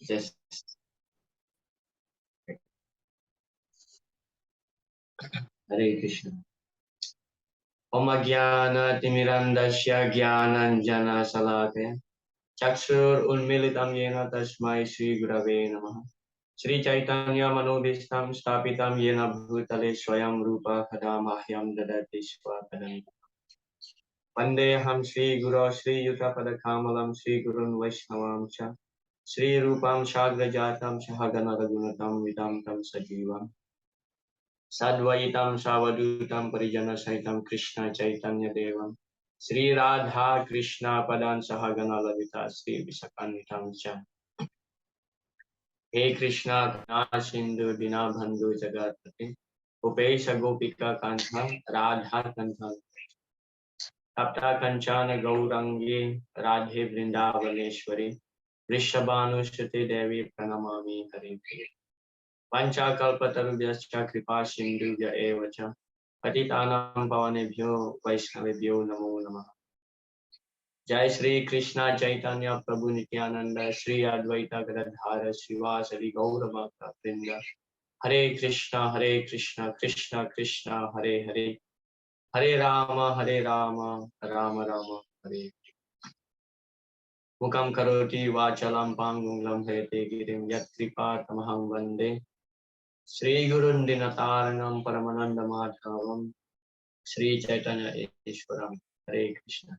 Just Hare Krishna. Om Jnana Timirandasya Jnananjana Salakaya Chakshur Unmilitam Yena Tasmai Shri Gurave Namaha. Shri Chaitanya Manobhishtam Stapitam Yena Bhutale Swayam Rupa Kadamahyam Dadati Swapadam. Vandeham Shri Guru Shri Yutapada Kamalam Shri Gurun Vaishnavam Cha Shri Rupam Shagrajatam Shahagana Ragunatam Vidam Tam Sajivam Sadvaitam Savadutam Parijana Saitam Krishna Chaitanya Devam Sri Radha Krishna Padan Sahagana Lavita Sri Visakanitam Cha He Krishna Kana Sindhu Dina Bandhu Jagatpati Upesha Gopika Kantha Radha Kantha Tapta Kanchana Gaurangi Radhe Vrindavaneshwari Vrishabhanushruti Devi Pranamami Hari Pancha Kalpatarubhyascha Kripa Sindhuvya Evacha Patitanam Pavanebhyo Vaishnavebhyo Namo Namah. Jai Shri Krishna Chaitanya Prabhu Nityananda Shri Advaita Gadadhara Srivasadi Gaura Bhakta Vrinda Hare Krishna Krishna Krishna Hare Hare Hare Rama Rama Rama Hare Mukam Karoti Vachalam Pangunglam Hete Girim Yat Kripa Tamaham Vande Sri Gurun Dinataranam Paramananda Madhavam Sri Chaitanya Ishwaram. Hare Krishna.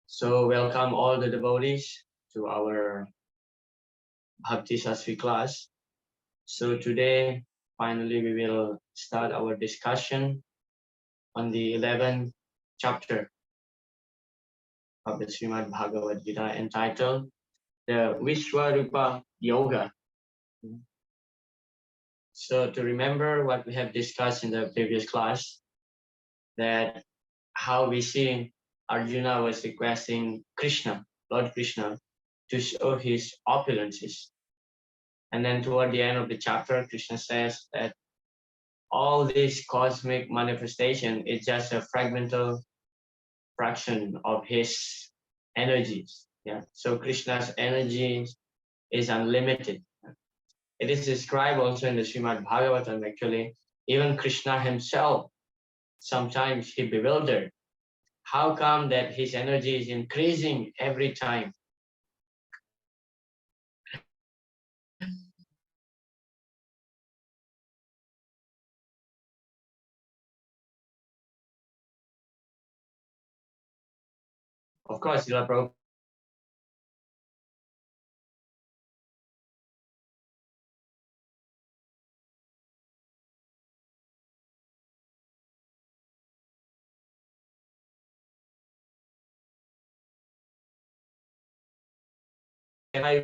So welcome all the devotees to our Bhakti Shastri class. So today, finally, we will start our discussion on the 11th chapter of the Srimad Bhagavad Gita entitled the Vishnurata Yoga. So to remember what we have discussed in the previous class, that how we see Arjuna was requesting Krishna, Lord Krishna, to show his opulences. And then toward the end of the chapter, Krishna says that all this cosmic manifestation is just a fragmental fraction of his energies. Yeah. So Krishna's energy is unlimited. It is described also in the Srimad Bhagavatam actually. Even Krishna himself, sometimes he bewildered. How come that his energy is increasing every time? Of course, Srila Prabhupada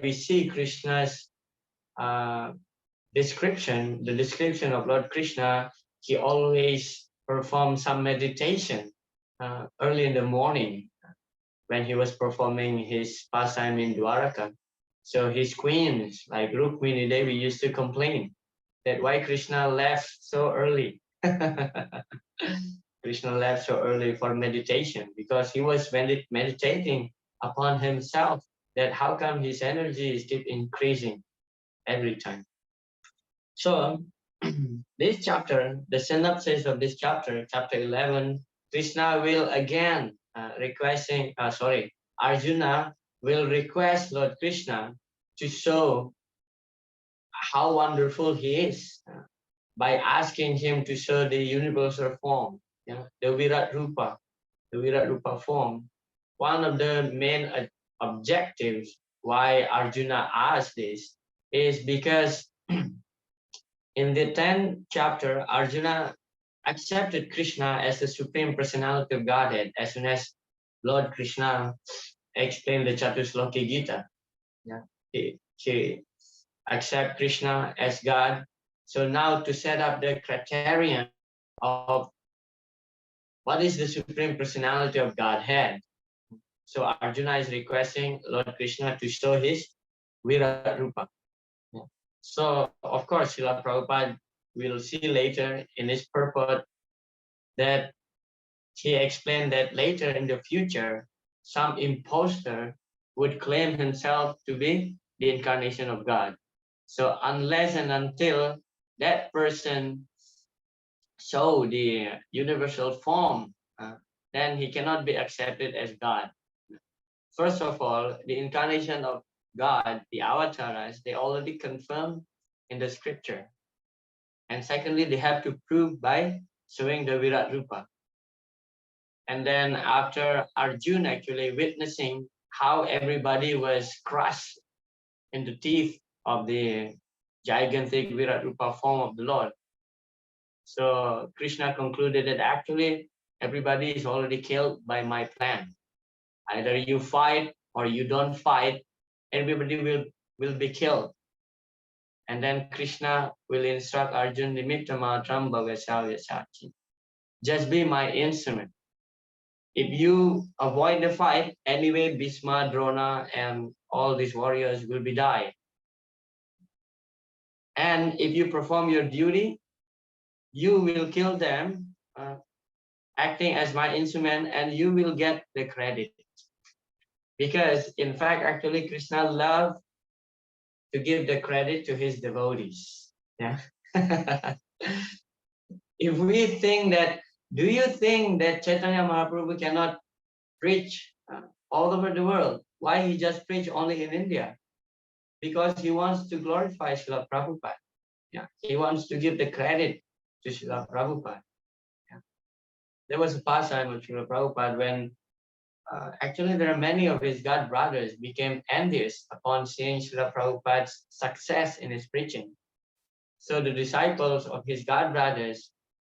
we see Krishna's description, the description of Lord Krishna, he always performed some meditation early in the morning when he was performing his pastime in Dwaraka. So his queens, like Rukmini Devi, used to complain that why Krishna left so early. Krishna left so early for meditation because he was meditating upon himself, that how come his energy is keep increasing every time. So this chapter, the synopsis of this chapter, chapter 11, Krishna will again Arjuna will request Lord Krishna to show how wonderful he is by asking him to show the universal form, the Virat Rupa form. One of the main objectives why Arjuna asked this is because in the 10th chapter, Arjuna accepted Krishna as the Supreme Personality of Godhead as soon as Lord Krishna explained the Chatusloki Gita. Yeah. He accept Krishna as God. So now to set up the criterion of what is the Supreme Personality of Godhead. So Arjuna is requesting Lord Krishna to show his Virat Rupa. Yeah. So of course, Srila Prabhupada will see later in his purport that he explained that later in the future, some imposter would claim himself to be the incarnation of God. So unless and until that person show the universal form, then he cannot be accepted as God. First of all, the incarnation of God, the avatars, they already confirmed in the scripture. And secondly, they have to prove by showing the Virat Rupa. And then after Arjuna actually witnessing how everybody was crushed in the teeth of the gigantic Virat Rupa form of the Lord. So Krishna concluded that actually everybody is already killed by my plan. Either you fight or you don't fight, everybody will be killed. And then Krishna will instruct Arjuna, Nimitta matram bhavasya sachi. Just be my instrument. If you avoid the fight, anyway, Bhishma, Drona, and all these warriors will be died. And if you perform your duty, you will kill them, acting as my instrument, and you will get the credit. Because in fact, actually, Krishna loved to give the credit to his devotees. Yeah. If we think that, do you think that Chaitanya Mahaprabhu cannot preach all over the world? Why he just preach only in India? Because he wants to glorify Srila Prabhupada. Yeah. He wants to give the credit to Srila Prabhupada. Yeah. There was a pastime of Srila Prabhupada when actually there are many of his God brothers became envious upon seeing Srila Prabhupada's success in his preaching. So the disciples of his God brothers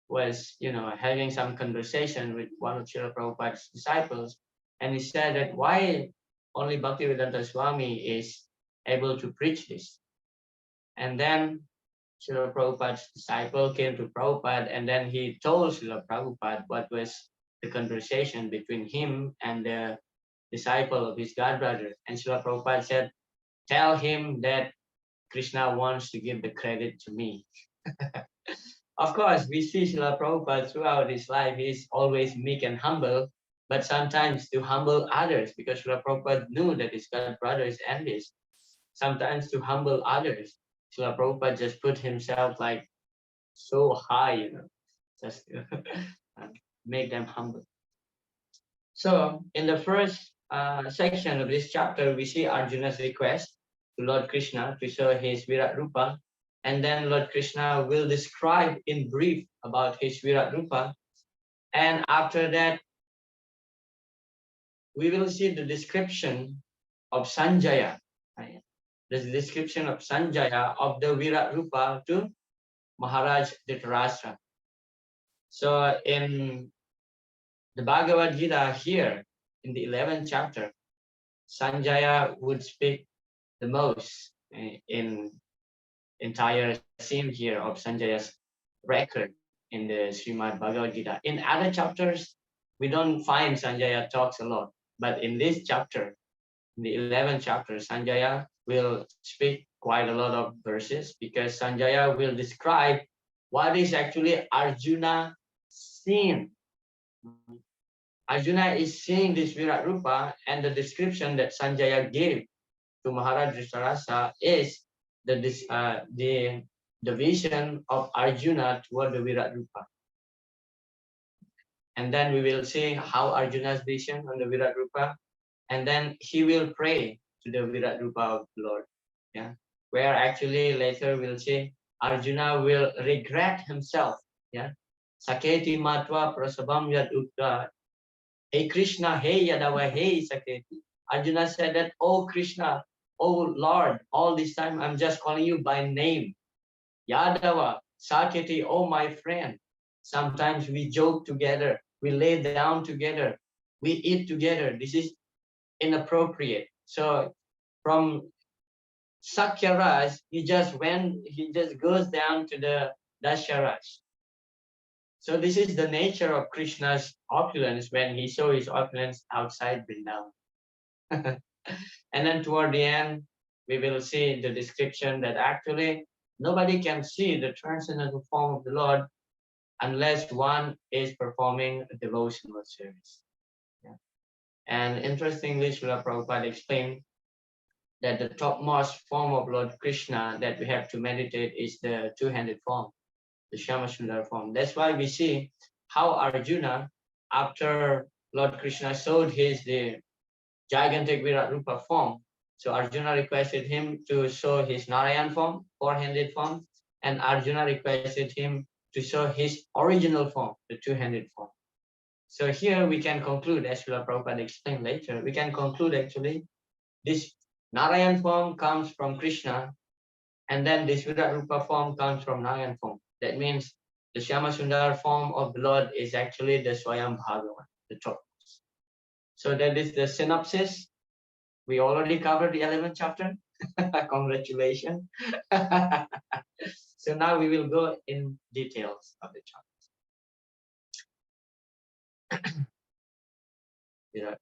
was, having some conversation with one of Srila Prabhupada's disciples, and he said that why only Bhaktivedanta Swami is able to preach this. And then Srila Prabhupada's disciple came to Prabhupada, and then he told Srila Prabhupada what was the conversation between him and the disciple of his God brother. And Srila Prabhupada said, tell him that Krishna wants to give the credit to me. Of course, we see Srila Prabhupada throughout his life, he's always meek and humble, but sometimes to humble others, because Srila Prabhupada knew that his God brother is envious. Sometimes to humble others, Srila Prabhupada just put himself like so high, just to make them humble. So in the first section of this chapter, we see Arjuna's request to Lord Krishna to show his Virat Rupa. And then Lord Krishna will describe in brief about his Virat Rupa. And after that, we will see the description of Sanjaya. The description of Sanjaya of the Virat Rupa to Maharaj Dhritarashtra. So in the Bhagavad Gita here, in the 11th chapter, Sanjaya would speak the most in entire scene here of Sanjaya's record in the Srimad Bhagavad Gita. In other chapters, we don't find Sanjaya talks a lot, but in this chapter, in the 11th chapter, Sanjaya will speak quite a lot of verses, because Sanjaya will describe what is actually Arjuna seeing. Arjuna is seeing this Virat Rupa, and the description that Sanjaya gave to Maharaj Dhritarashtra is the vision of Arjuna toward the Virat Rupa. And then we will see how Arjuna's vision on the Virat Rupa, and then he will pray to the Virat Rupa of the Lord. Yeah, where actually later we'll see Arjuna will regret himself. Yeah, Saketi matva prasabam yad ukta. Hey Krishna, hey Yadava, hey Saketi. Arjuna said that, oh Krishna, oh Lord, all this time I'm just calling you by name. Yadava, Saketi, oh my friend. Sometimes we joke together, we lay down together, we eat together. This is inappropriate. So from Sakyaraj, he just goes down to the Dasharaj. So this is the nature of Krishna's opulence when he shows his opulence outside Vrindavan. And then toward the end, we will see the description that actually nobody can see the transcendental form of the Lord unless one is performing a devotional service. Yeah. And interestingly, Srila Prabhupada explained that the topmost form of Lord Krishna that we have to meditate is the two-handed form, the Shyamasundar form. That's why we see how Arjuna, after Lord Krishna showed the gigantic Virat Rupa form, so Arjuna requested him to show his Narayan form, four-handed form, and Arjuna requested him to show his original form, the two-handed form. So here we can conclude, as Srila Prabhupada explained later, we can conclude actually this Narayan form comes from Krishna, and then this Virat Rupa form comes from Narayan form. That means the Shyamasundar form of the Lord is actually the Swayam Bhagavan, the top. So that is the synopsis. We already covered the 11th chapter. Congratulations. So now we will go in details of the chapter.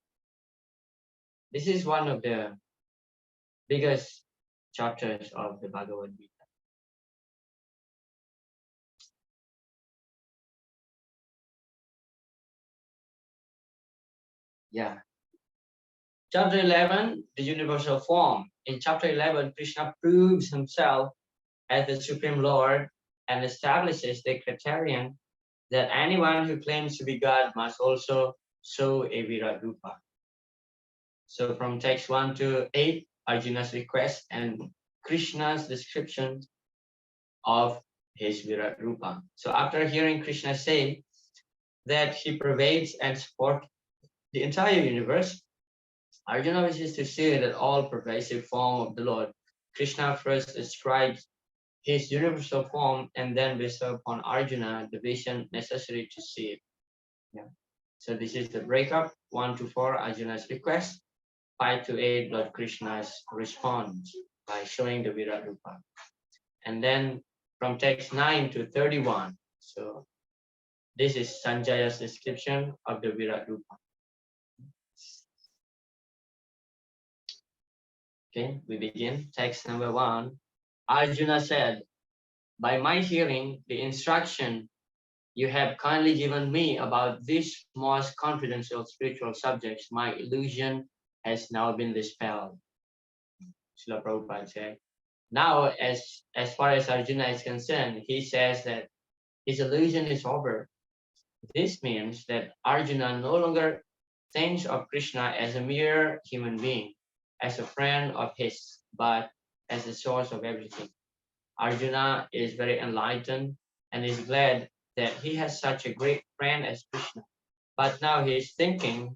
This is one of the biggest chapters of the Bhagavad Gita. Yeah. Chapter 11, the universal form. In chapter 11, Krishna proves himself as the Supreme Lord and establishes the criterion that anyone who claims to be God must also show a Virat Rupa. So from text 1 to 8, Arjuna's request and Krishna's description of his Virat Rupa. So after hearing Krishna say that he pervades and supports the entire universe, Arjuna wishes to see that all pervasive form of the Lord. Krishna first describes his universal form and then bestows upon Arjuna the vision necessary to see it. Yeah. So this is the breakup. 1 to 4, Arjuna's request. 5 to 8, Lord Krishna's response by showing the Virat Rupa. And then from text 9 to 31, so this is Sanjaya's description of the Virat Rupa. Okay, we begin. Text number 1. Arjuna said, by my hearing the instruction you have kindly given me about these most confidential spiritual subjects, my illusion has now been dispelled. Srila Prabhupada said. Now, as far as Arjuna is concerned, he says that his illusion is over. This means that Arjuna no longer thinks of Krishna as a mere human being, as a friend of his, but as the source of everything. Arjuna is very enlightened and is glad that he has such a great friend as Krishna. But now he is thinking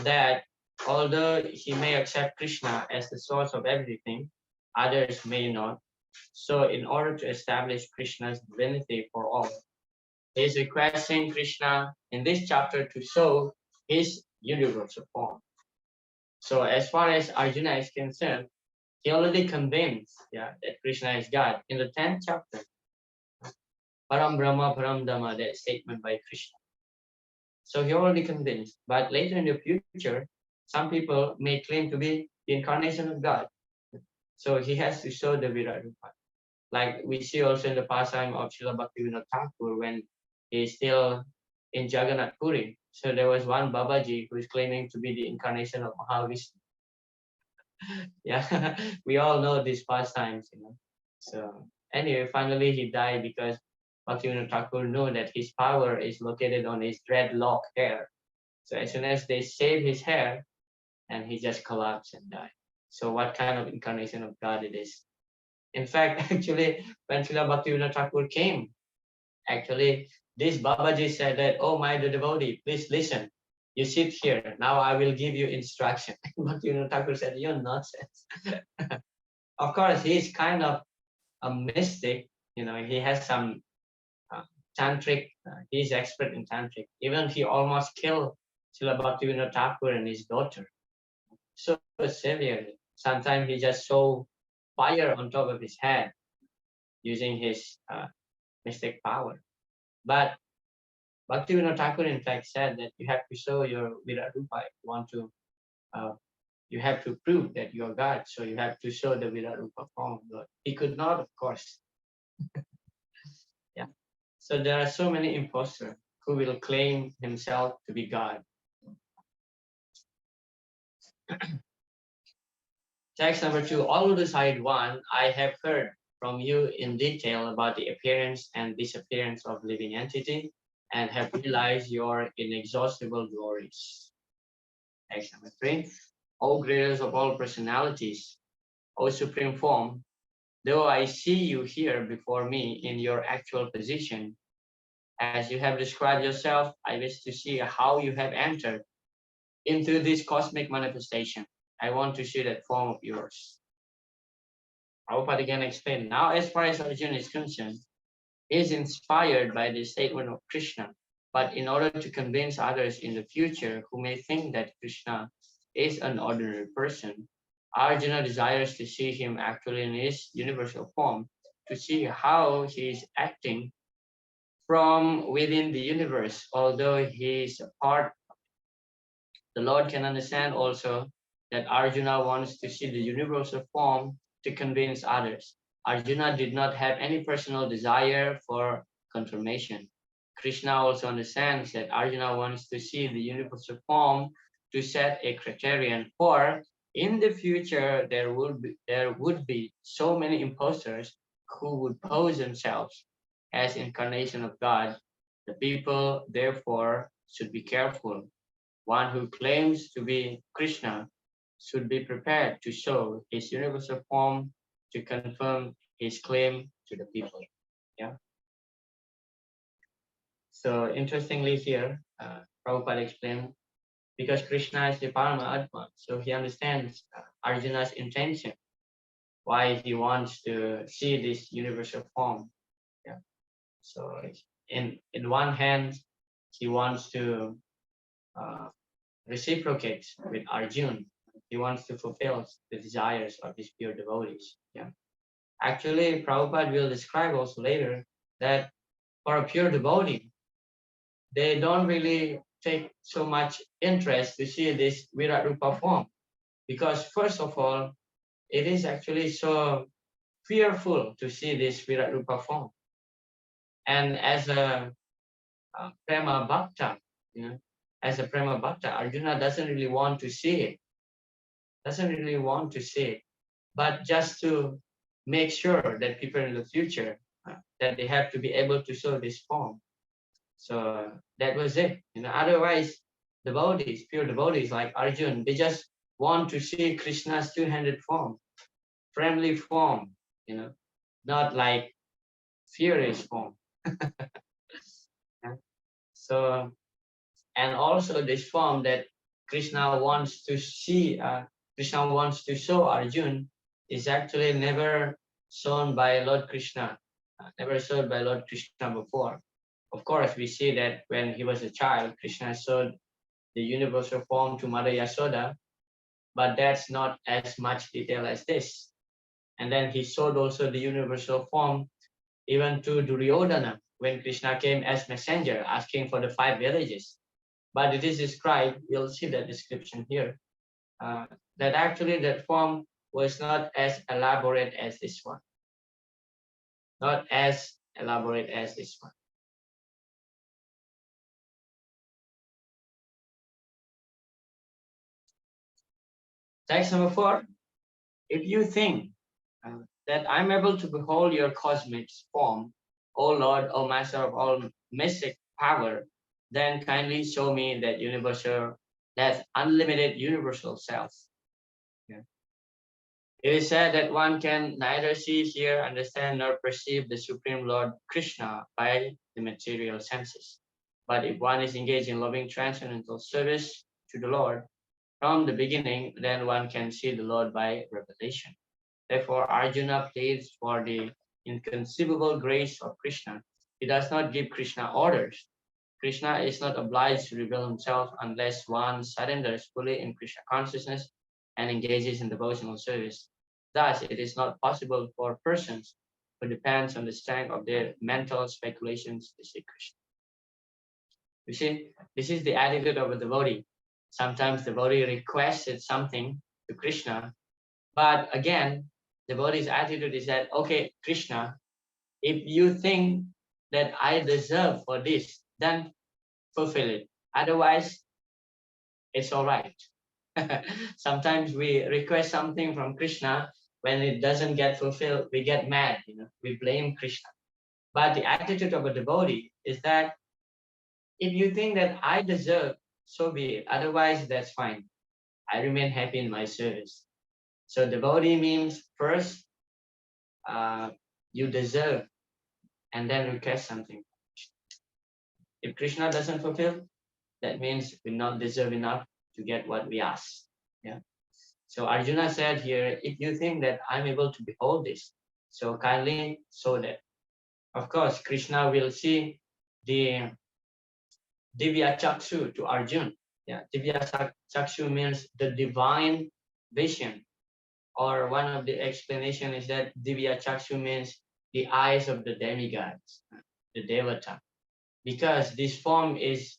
that although he may accept Krishna as the source of everything, others may not. So in order to establish Krishna's divinity for all, he is requesting Krishna in this chapter to show his universal form. So as far as Arjuna is concerned, he already convinced that Krishna is God. In the 10th chapter, Param Brahma, Param Dhamma, that statement by Krishna. So he already convinced. But later in the future, some people may claim to be the incarnation of God. So he has to show the Virat Rupa. Like we see also in the pastime of Srila Bhaktivinoda Thakur when he is still in Jagannath Puri. So there was one Babaji who is claiming to be the incarnation of Mahavishnu. Yeah, we all know these pastimes, So anyway, finally he died because Bhaktivinoda Thakur knew that his power is located on his dreadlock hair. So as soon as they shaved his hair, and he just collapsed and died. So what kind of incarnation of God it is? In fact, actually, when Srila Bhaktivinoda Thakur came, actually, this Babaji said that, oh my devotee, please listen. You sit here. Now I will give you instruction. Bhaktivinoda Thakur said, you're nonsense. Of course, he's kind of a mystic. He has some tantric. He's expert in tantric. Even he almost killed Srila Bhaktivinoda Thakur and his daughter. So severely. Sometimes he just saw fire on top of his head using his mystic power. But Bhaktivinoda Thakur in fact said that you have to show your Virat Rupa if you want to. You have to prove that you are God, so you have to show the Virat Rupa form of God. He could not, of course. Yeah. So there are so many imposters who will claim himself to be God. Text number 2, all decide one, I have heard from you in detail about the appearance and disappearance of living entity and have realized your inexhaustible glories. Text number 3, O greatest of all personalities, O supreme form, though I see you here before me in your actual position, as you have described yourself, I wish to see how you have entered into this cosmic manifestation. I want to see that form of yours. Prabhupada again explained, now as far as Arjuna is concerned, he is inspired by the statement of Krishna, but in order to convince others in the future who may think that Krishna is an ordinary person, Arjuna desires to see him actually in his universal form, to see how he is acting from within the universe, although he is a part. The Lord can understand also that Arjuna wants to see the universal form to convince others. Arjuna did not have any personal desire for confirmation. Krishna also understands that Arjuna wants to see the universal form to set a criterion for in the future there would be so many imposters who would pose themselves as incarnation of God. The people therefore should be careful. One who claims to be Krishna should be prepared to show his universal form to confirm his claim to the people. Yeah. So interestingly here, Prabhupada explained, because Krishna is the Paramatma, so he understands Arjuna's intention, why he wants to see this universal form. Yeah. So in one hand, he wants to reciprocates with Arjun. He wants to fulfill the desires of his pure devotees. Yeah. Actually, Prabhupada will describe also later that for a pure devotee, they don't really take so much interest to see this Virat Rupa form. Because first of all, it is actually so fearful to see this Virat Rupa form. And as a Prema Bhakta, you know, as a Prema Bhakta, Arjuna doesn't really want to see it. Doesn't really want to see it, but just to make sure that people in the future that they have to be able to show this form. So that was it. Otherwise, devotees, pure devotees like Arjun, they just want to see Krishna's two-handed form, friendly form, not like furious form. Yeah. So, and also this form that Krishna wants to see, Krishna wants to show Arjun is actually never shown by Lord Krishna, never shown by Lord Krishna before. Of course, we see that when he was a child, Krishna showed the universal form to Mother Yashoda, but that's not as much detail as this. And then he showed also the universal form even to Duryodhana when Krishna came as messenger asking for the 5 villages. But it is described, you'll see that description here, that actually that form was not as elaborate as this one. Not as elaborate as this one. Text number 4. If you think that I'm able to behold your cosmic form, O Lord, O Master of all mystic power, then kindly show me that universal, that unlimited universal self. Yeah. It is said that one can neither see, hear, understand, nor perceive the Supreme Lord Krishna by the material senses. But if one is engaged in loving transcendental service to the Lord from the beginning, then one can see the Lord by revelation. Therefore, Arjuna pleads for the inconceivable grace of Krishna. He does not give Krishna orders. Krishna is not obliged to reveal himself unless one surrenders fully in Krishna consciousness and engages in devotional service. Thus, it is not possible for persons who depend on the strength of their mental speculations to see Krishna. You see, this is the attitude of a devotee. Sometimes the devotee requested something to Krishna, but again, the devotee's attitude is that, okay, Krishna, if you think that I deserve for this, then fulfill it. Otherwise, it's all right. Sometimes we request something from Krishna, when it doesn't get fulfilled, we get mad, we blame Krishna. But the attitude of a devotee is that if you think that I deserve, so be it. Otherwise, that's fine. I remain happy in my service. So devotee means first, you deserve, and then request something. If Krishna doesn't fulfill, that means we not deserve enough to get what we ask. Yeah. So Arjuna said here, if you think that I'm able to behold this, so kindly show that. Of course, Krishna will see the Divya Chakshu to Arjun. Yeah, Divya Chakshu means the divine vision. Or one of the explanation is that Divya Chakshu means the eyes of the demigods, the Devata. Because this form is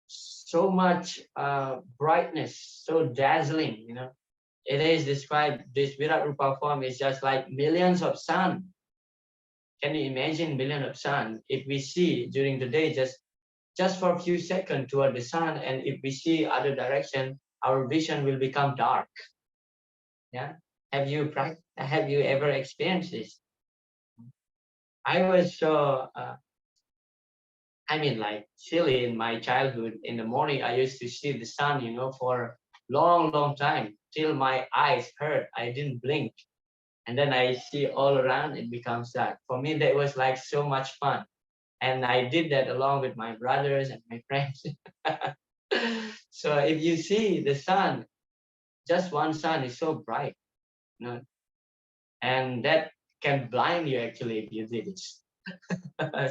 so much brightness, so dazzling, It is described, this Virat Rupa form is just like millions of sun. Can you imagine millions of sun? If we see during the day, just for a few seconds toward the sun, and if we see other direction, our vision will become dark. Yeah. Have you ever experienced this? I was so, like silly in my childhood. In the morning, I used to see the sun, for long, long time till my eyes hurt. I didn't blink. And then I see all around, it becomes dark. For me, that was like so much fun. And I did that along with my brothers and my friends. So if you see the sun, just one sun is so bright, and that can blind you actually if you did this.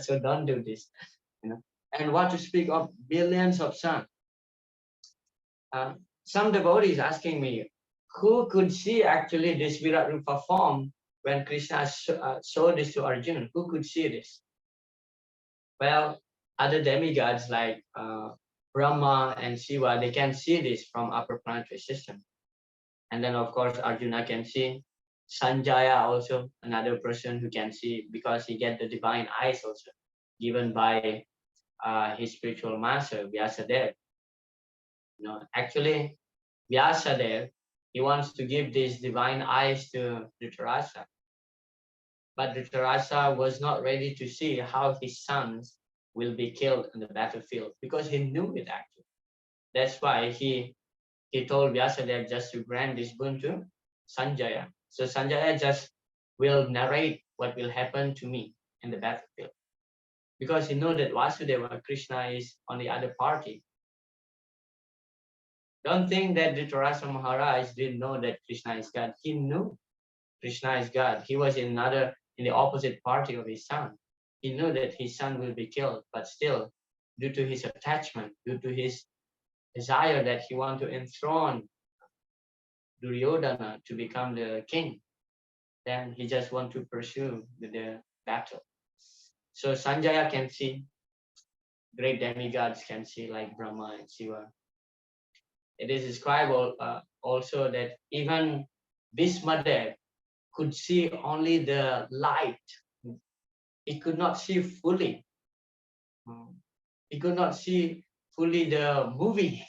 So don't do this. And what to speak of billions of sun. Some devotees asking me, who could see actually this Virat Rupa form when Krishna showed this to Arjuna? Who could see this? Well, other demigods like Brahma and Shiva, they can see this from upper planetary system. And then of course Arjuna can see. Sanjaya also, another person who can see, because he get the divine eyes also, given by his spiritual master, Vyasadeva. Actually, Vyasadeva, he wants to give these divine eyes to Dhritarashtra. But Dhritarashtra was not ready to see how his sons will be killed in the battlefield, because he knew it actually. That's why he told Vyasadeva just to grant this boon to Sanjaya. So Sanjaya just will narrate what will happen to me in the battlefield. Because he knows that Vasudeva, Krishna, is on the other party. Don't think that Dhritarashtra Maharaj didn't know that Krishna is God. He knew Krishna is God. He was in the opposite party of his son. He knew that his son will be killed, but still, due to his attachment, due to his desire that he want to enthrone Duryodhana to become the king, then he just want to pursue the battle. So Sanjaya can see, great demigods can see, like Brahma and Shiva. It is described also that even Bhismadev could see only the light. He could not see fully. He could not see fully the movie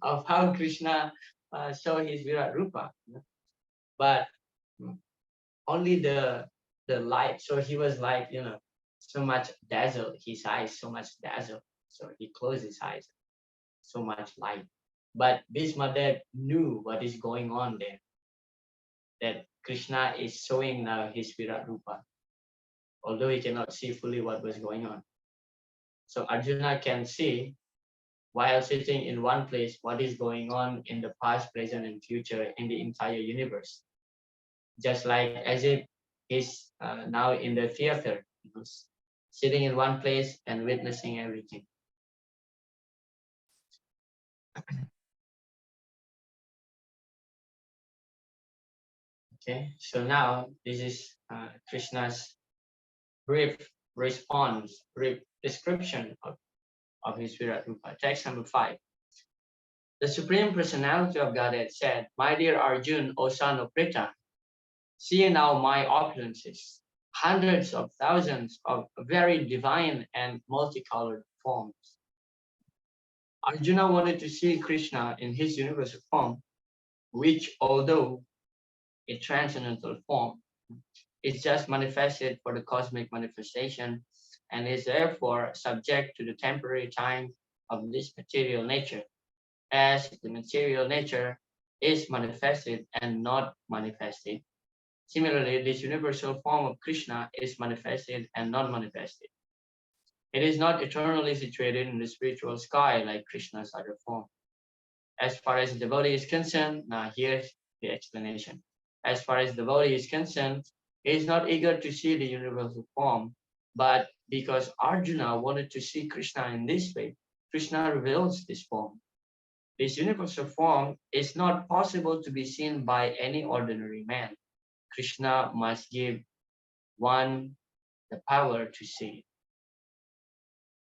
of how Krishna saw his Virat Rupa. But only the light. So he was like, so much dazzled, his eyes so much dazzled. So he closed his eyes, so much light. But Bhismadev knew what is going on there, that Krishna is showing now his Virat Rupa, although he cannot see fully what was going on. So Arjuna can see, while sitting in one place, what is going on in the past, present, and future in the entire universe. Just like as if he's now in the theater, sitting in one place and witnessing everything. Okay, so now this is Krishna's brief response, brief description of his Virat Rupa. Text number 5. The Supreme Personality of Godhead said, "My dear Arjun, O son of Pritha, see now my opulences, hundreds of thousands of very divine and multicolored forms. Arjuna wanted to see Krishna in his universal form, which, although a transcendental form, is just manifested for the cosmic manifestation and is therefore subject to the temporary time of this material nature, as the material nature is manifested and not manifested. Similarly, this universal form of Krishna is manifested and non-manifested. It is not eternally situated in the spiritual sky like Krishna's other form. As far as the devotee is concerned, now here's the explanation. As far as the devotee is concerned, he is not eager to see the universal form, but because Arjuna wanted to see Krishna in this way, Krishna reveals this form. This universal form is not possible to be seen by any ordinary man. Krishna must give one the power to see.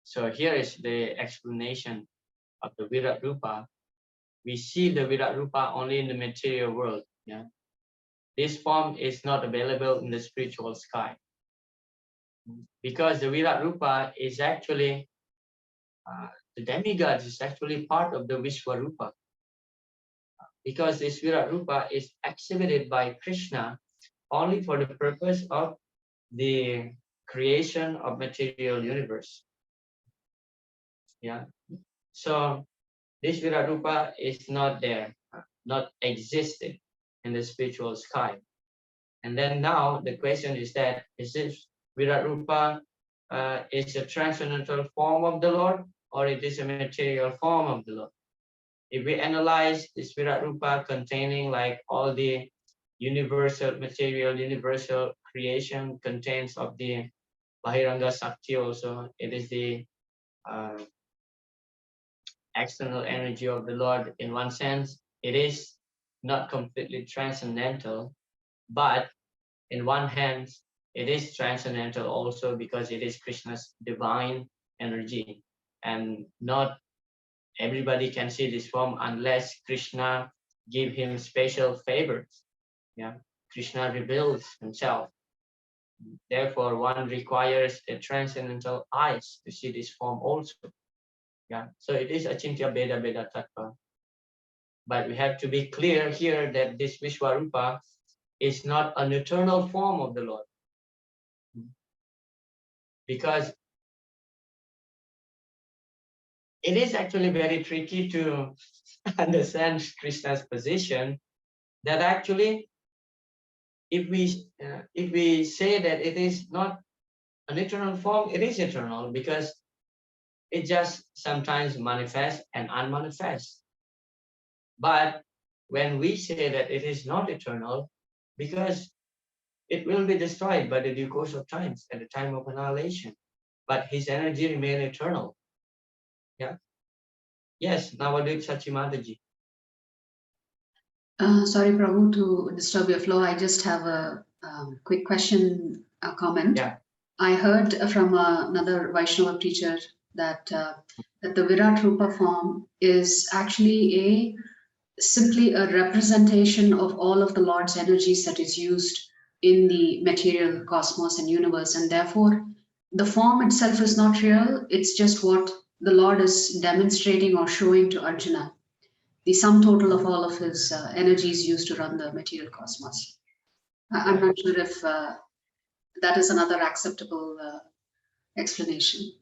So here is the explanation of the Virat Rupa. We see the Virat Rupa only in the material world. Yeah? This form is not available in the spiritual sky. Because the Virat Rupa is actually, the demigods is actually part of the Vishwarupa. Because this Virat Rupa is exhibited by Krishna only for the purpose of the creation of material universe. Yeah. So this Virat Rupa is not there, not existing in the spiritual sky. And then now the question is that, is this Virat Rupa is a transcendental form of the Lord, or it is a material form of the Lord? If we analyze this Virat Rupa containing like all the universal material, universal creation contains of the Bahiranga Sakti also, it is the external energy of the Lord. In one sense, it is not completely transcendental, but in one hand, it is transcendental also because it is Krishna's divine energy, and not everybody can see this form unless Krishna give him special favors. Yeah, Krishna reveals himself. Therefore, one requires a transcendental eyes to see this form also. Yeah, so it is Achintya Beda Beda Tattva. But we have to be clear here that this Vishwarupa is not an eternal form of the Lord. Because it is actually very tricky to understand Krishna's position, that actually if we say that it is not an eternal form, it is eternal because it just sometimes manifests and unmanifests. But when we say that it is not eternal, because it will be destroyed by the due course of times at the time of annihilation, but his energy remain eternal. Yeah. Yes, Navadip Sachimataji. Sorry, Prabhu, to disturb your flow. I just have a quick question, a comment. Yeah. I heard from another Vaishnava teacher that that the Virat Rupa form is actually simply a representation of all of the Lord's energies that is used in the material cosmos and universe, and therefore the form itself is not real. It's just what the Lord is demonstrating or showing to Arjuna, the sum total of all of his energies used to run the material cosmos. I'm not sure if that is another acceptable explanation,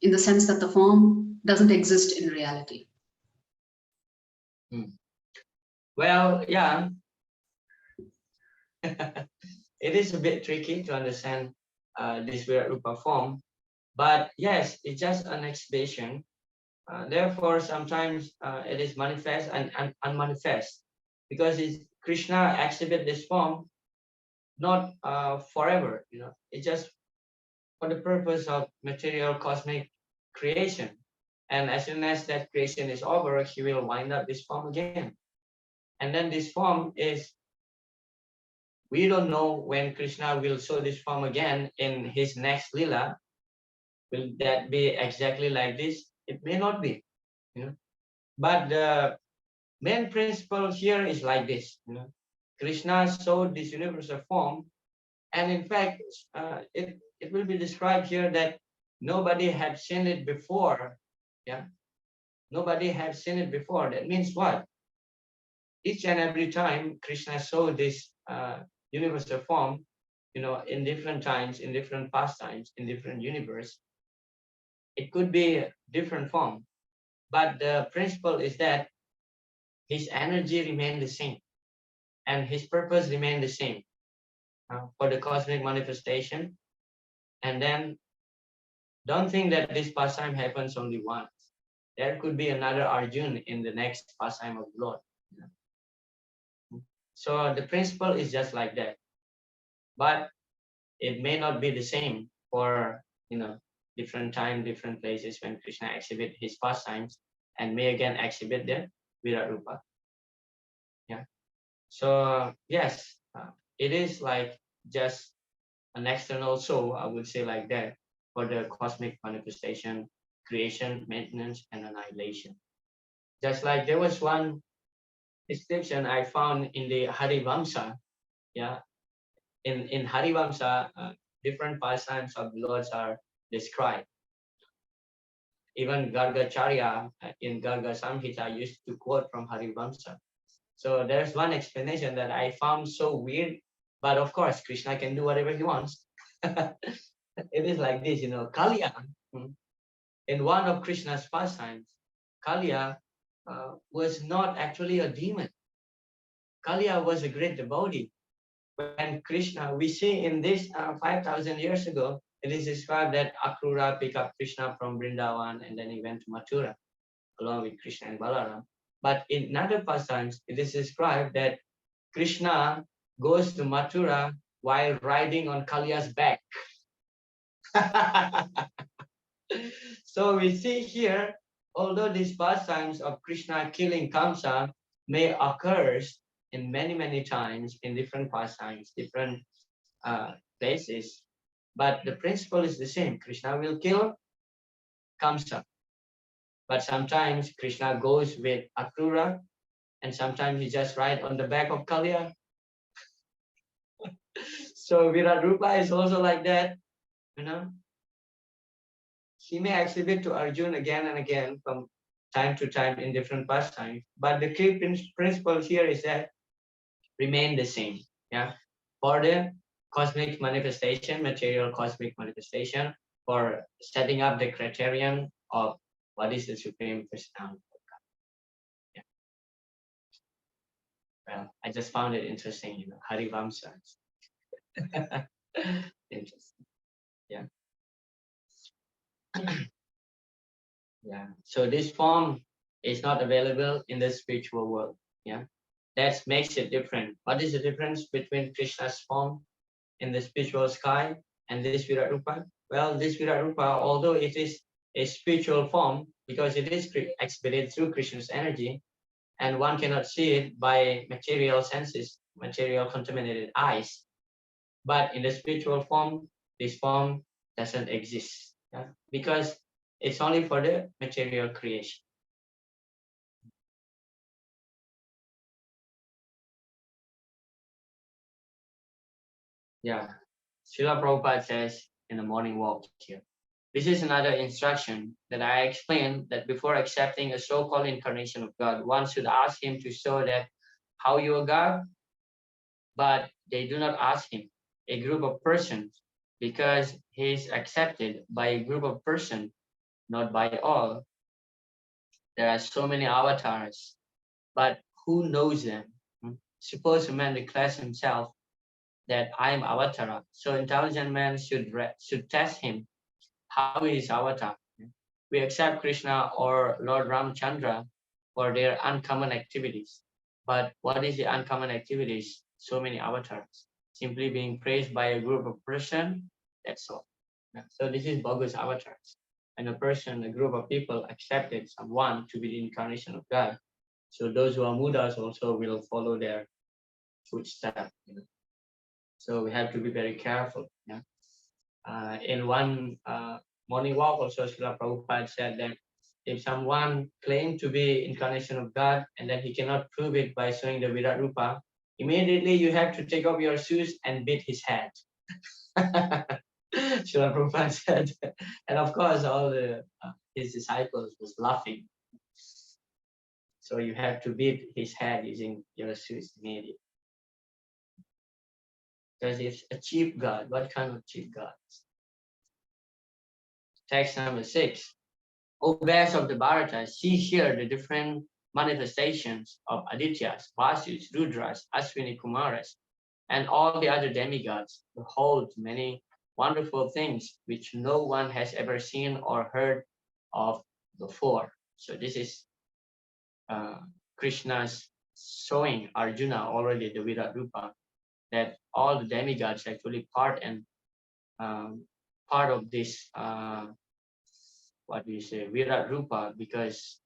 in the sense that the form doesn't exist in reality. Well, yeah. It is a bit tricky to understand this Virat Rupa form, but yes, it's just an exhibition. Therefore, sometimes it is manifest and unmanifest, because Krishna exhibit this form not forever. It's just for the purpose of material cosmic creation, and as soon as that creation is over, he will wind up this form again. And then this form is, we don't know when Krishna will show this form again in his next lila. Will that be exactly like this? It may not be, But the main principle here is like this, Krishna showed this universal form And in fact, it will be described here that nobody had seen it before. Yeah, nobody had seen it before. That means what? Each and every time Krishna showed this universal form, in different times, in different pastimes, in different universe, it could be a different form, but the principle is that his energy remained the same and his purpose remained the same for the cosmic manifestation. And then don't think that this pastime happens only once. There could be another Arjun in the next pastime of the Lord. So the principle is just like that, but it may not be the same for different time, different places when Krishna exhibit his pastimes and may again exhibit the Virat Rupa. Yeah. So yes, it is like just an external show, I would say like that, for the cosmic manifestation, creation, maintenance, and annihilation. Just like there was one description I found in the Harivamsa. Yeah, in Harivamsa, different pastimes of the Lords are described. Even Gargacharya in Garga Samhita used to quote from Harivamsa. So there's one explanation that I found so weird, but of course Krishna can do whatever he wants. It is like this, Kalya, in one of Krishna's pastimes, Kalya was not actually a demon. Kalya was a great devotee. When Krishna, we see in this 5,000 years ago, it is described that Akrura picked up Krishna from Vrindavan and then he went to Mathura along with Krishna and Balaram. But in other pastimes, it is described that Krishna goes to Mathura while riding on Kalya's back. So we see here, although these pastimes of Krishna killing Kamsa may occur in many, many times in different pastimes, different places, but the principle is the same. Krishna will kill Kamsa. But sometimes Krishna goes with Akrura, and sometimes he just rides on the back of Kalya. So Virat Rupa is also like that, He may exhibit to Arjun again and again from time to time in different pastimes, but the key principle here is that remain the same. Yeah, for the cosmic manifestation, material cosmic manifestation, for setting up the criterion of what is the supreme personality of God. Yeah. Well, I just found it interesting, Harivamsa. Interesting. Yeah. Yeah. So this form is not available in the spiritual world. Yeah. That makes it different. What is the difference between Krishna's form in the spiritual sky and this Virat Rupa? Well, this Virat Rupa, although it is a spiritual form, because it is exhibited through Krishna's energy, and one cannot see it by material senses, material contaminated eyes. But in the spiritual form, this form doesn't exist, because it's only for the material creation. Yeah, Srila Prabhupada says in the morning walk here. This is another instruction that I explained, that before accepting a so-called incarnation of God, one should ask him to show that how you are God, but they do not ask him, a group of persons, because he is accepted by a group of persons, not by all. There are so many avatars, but who knows them? Suppose a man declares himself that I am Avatara. So intelligent man should test him how he is Avatar. We accept Krishna or Lord Ramchandra for their uncommon activities. But what is the uncommon activities? So many avatars. Simply being praised by a group of person, that's all. So this is bogus avatars. And a group of people accepted someone to be the incarnation of God. So those who are Mudas also will follow their footsteps. So we have to be very careful. In one morning walk, also Srila Prabhupada said that if someone claimed to be incarnation of God and then he cannot prove it by showing the Virat Rupa, immediately you have to take off your shoes and beat his head. Srila Prabhupada said, and of course all his disciples was laughing. So you have to beat his head using your shoes immediately. Because it's a cheap God. What kind of cheap God? Text number 6. O bears of the Bharata, see here the different manifestations of Adityas, Vasus, Rudras, Ashwini Kumaras, and all the other demigods. Behold many wonderful things which no one has ever seen or heard of before. So this is Krishna's showing Arjuna already the Virat Rupa, that all the demigods actually part of this what we say Virat Rupa, because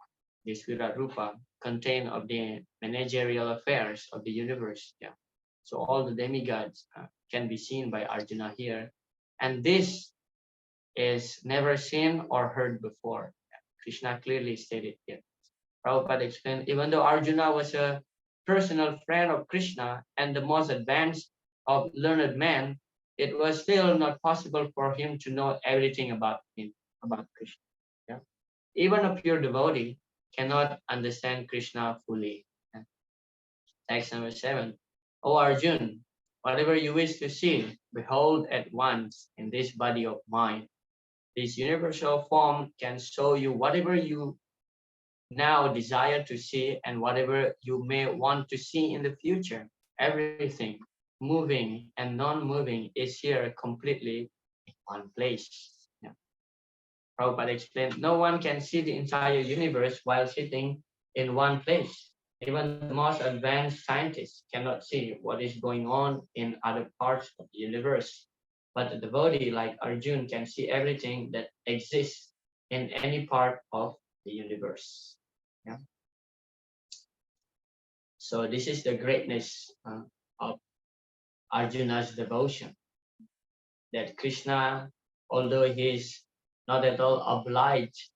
this Virat Rupa contain of the managerial affairs of the universe. Yeah. So all the demigods can be seen by Arjuna here, and this is never seen or heard before. Yeah. Krishna clearly stated here. Prabhupada explained, even though Arjuna was a personal friend of Krishna and the most advanced of learned men, it was still not possible for him to know everything about him, about Krishna. Yeah? Even a pure devotee cannot understand Krishna fully. Yeah? Text number 7. O Arjun, whatever you wish to see, behold at once in this body of mine. This universal form can show you whatever you now desire to see and whatever you may want to see in the future. Everything, moving and non-moving, is here completely in one place. Yeah. Prabhupada explained, no one can see the entire universe while sitting in one place. Even the most advanced scientists cannot see what is going on in other parts of the universe. But a devotee like Arjun can see everything that exists in any part of the universe. Yeah. So this is the greatness of Arjuna's devotion, that Krishna, although he is not at all obliged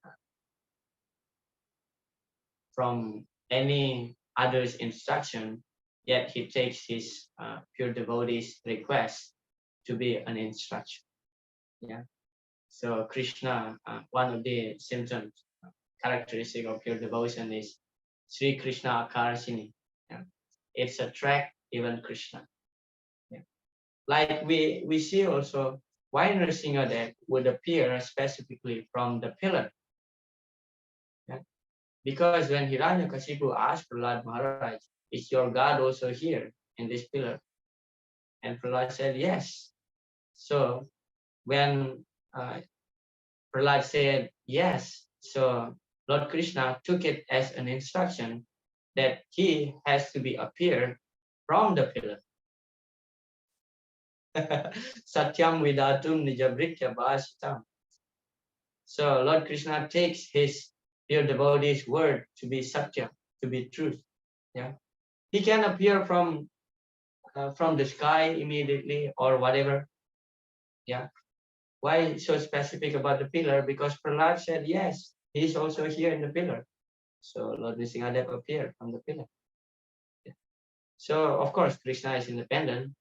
from any other's instruction, yet he takes his pure devotee's request to be an instruction. Yeah. So Krishna, one of the symptoms, characteristic of pure devotion is Sri Krishna Akarasini. Yeah. It's attract even Krishna. Yeah. Like we see also why Narasimha would appear specifically from the pillar. Yeah. Because when Hiranyakashipu asked Prahlad Maharaj, is your God also here in this pillar? And Prahlad said, yes. So when Prahlad said yes, so Lord Krishna took it as an instruction that he has to be appeared from the pillar. Satyam vidatum nijavritya bhashitam. So Lord Krishna takes his pure devotee's word to be satya, to be truth. Yeah, he can appear from the sky immediately or whatever. Yeah, why so specific about the pillar? Because Prahlad said yes, he's also here in the pillar. So Lord Nrsimhadev appeared from the pillar. Yeah. So of course Krishna is independent,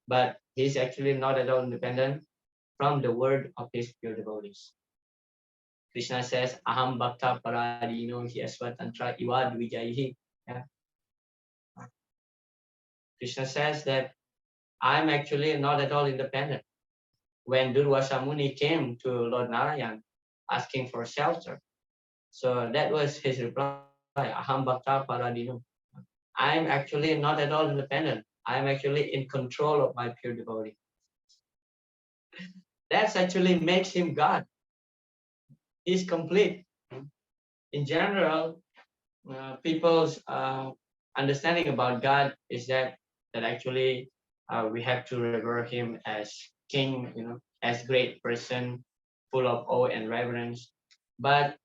but he's actually not at all independent from the word of his pure devotees. Krishna says, Aham Bhakta Paradino Hyasvatantra Ivad Vijayihi. Yeah. Krishna says that I'm actually not at all independent. When Durvasa Muni came to Lord Narayan asking for shelter, so that was his reply, Aham Bhakta Paradino. I'm actually not at all independent. I'm actually in control of my pure devotee. That actually makes him God. He's complete. In general, people's understanding about God is that actually we have to revere him as king, as great person, full of awe and reverence. But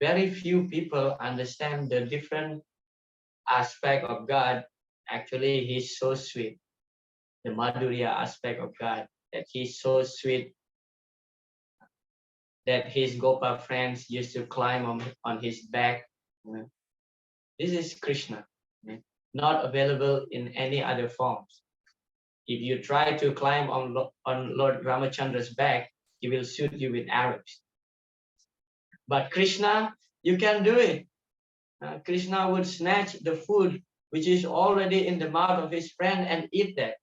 very few people understand the different aspect of God. Actually, he's so sweet. The Madhurya aspect of God, that he's so sweet that his Gopa friends used to climb on his back. This is Krishna, not available in any other forms. If you try to climb on Lord Ramachandra's back, he will shoot you with arrows. But Krishna, you can do it. Krishna would snatch the food which is already in the mouth of his friend and eat that.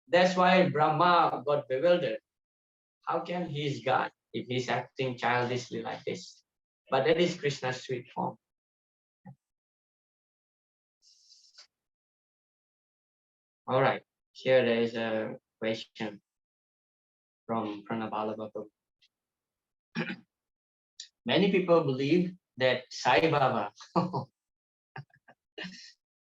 That's why Brahma got bewildered. How can he is God if he's acting childishly like this? But that is Krishna's sweet form. All right, here there is a question from Pranabala Babu. Many people believe that Sai Baba,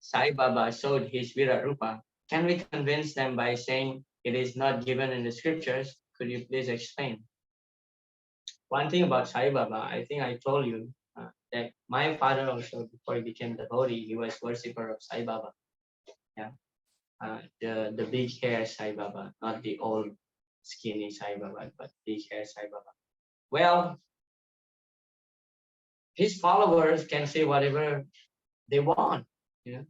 Sai Baba showed his Virarupa. Can we convince them by saying it is not given in the scriptures? Could you please explain? One thing about Sai Baba, I think I told you that my father also, before he became devotee, he was worshipper of Sai Baba. Yeah, the big hair Sai Baba, not the old skinny Sai Baba, but big hair Sai Baba. Well, his followers can say whatever they want. You know,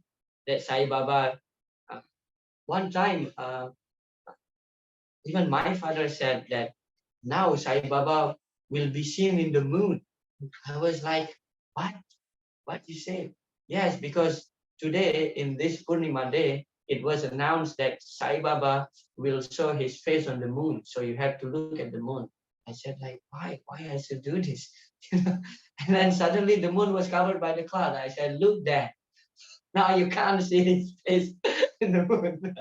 that Sai Baba. One time, even my father said that now Sai Baba will be seen in the moon. I was like, what? What you say? Yes, because today in this Purnima day, it was announced that Sai Baba will show his face on the moon. So you have to look at the moon. I said, like, why? Why I should do this? And then suddenly the moon was covered by the cloud. I said, look there. Now you can't see his face in the moon.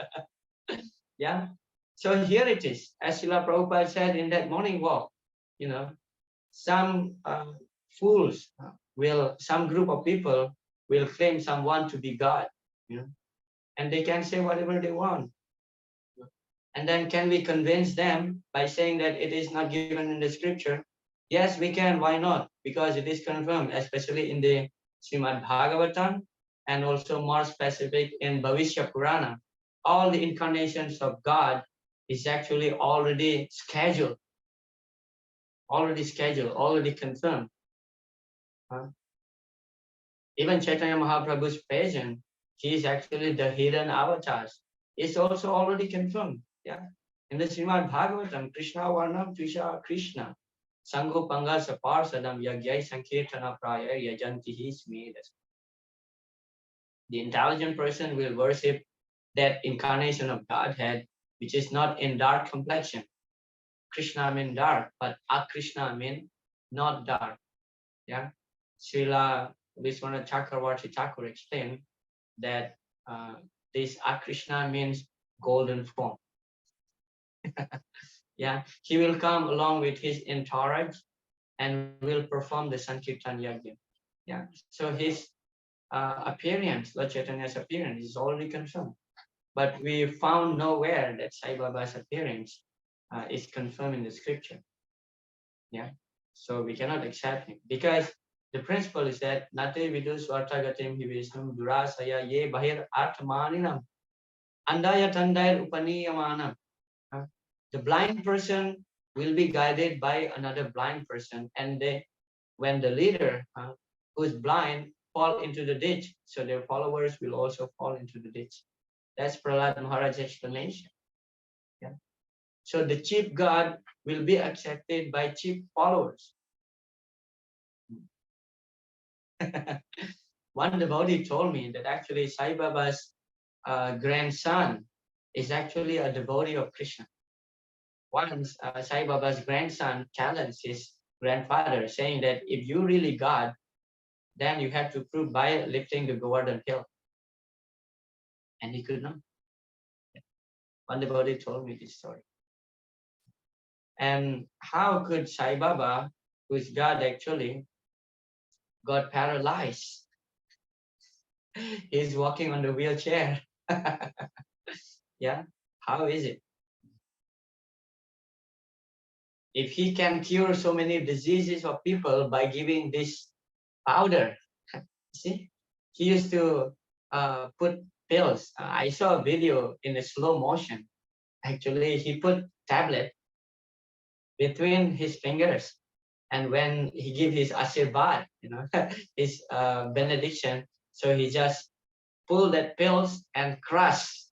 Yeah. So here it is. As Srila Prabhupada said in that morning walk, you know, some fools some group of people will claim someone to be God, you know, and they can say whatever they want. And then can we convince them by saying that it is not given in the scripture? Yes, we can. Why not? Because it is confirmed, especially in the Srimad Bhagavatam, and also more specific in Bhavishya Purana. All the incarnations of God is actually already scheduled, already confirmed. Even Chaitanya Mahaprabhu's present, he is actually the hidden avatars. It's also already confirmed. Yeah. In the Srimad Bhagavatam, Krishna Varnam Trisha Krishna. Sangho Panga Sapar Sadam Yagyai Sankirtana Praya Yajanti Smedas. The intelligent person will worship that incarnation of Godhead, which is not in dark complexion. Krishna means dark, but Akrishna means not dark. Yeah. Srila Vishnurata Chakravarti Thakur explained that this Akrishna means golden form. Yeah, he will come along with his entourage and will perform the Sankirtan Yajna. Yeah, so his appearance, Lord Chaitanya's appearance is already confirmed. But we found nowhere that Sai Baba's appearance is confirmed in the scripture. Yeah, so we cannot accept him because the principle is that Nate vidu swartagatim hivisnum durasaya ye bahir atmaninam andaya tandayar upaniyamanam. The blind person will be guided by another blind person, and when the leader who is blind fall into the ditch, so their followers will also fall into the ditch. That's Prahlad Maharaj's explanation. Yeah. So the chief God will be accepted by chief followers. One devotee told me that actually Sai Baba's grandson is actually a devotee of Krishna. Once Sai Baba's grandson challenged his grandfather, saying that if you really God, then you have to prove by lifting the Govardhan hill. And he could not. One devotee told me this story. And how could Sai Baba, who is God actually, got paralyzed? He's walking on the wheelchair. Yeah, how is it? If he can cure so many diseases of people by giving this powder, see, he used to put pills. I saw a video in a slow motion. Actually, he put tablet between his fingers, and when he give his ashirvad, his benediction, so he just pull that pills and crush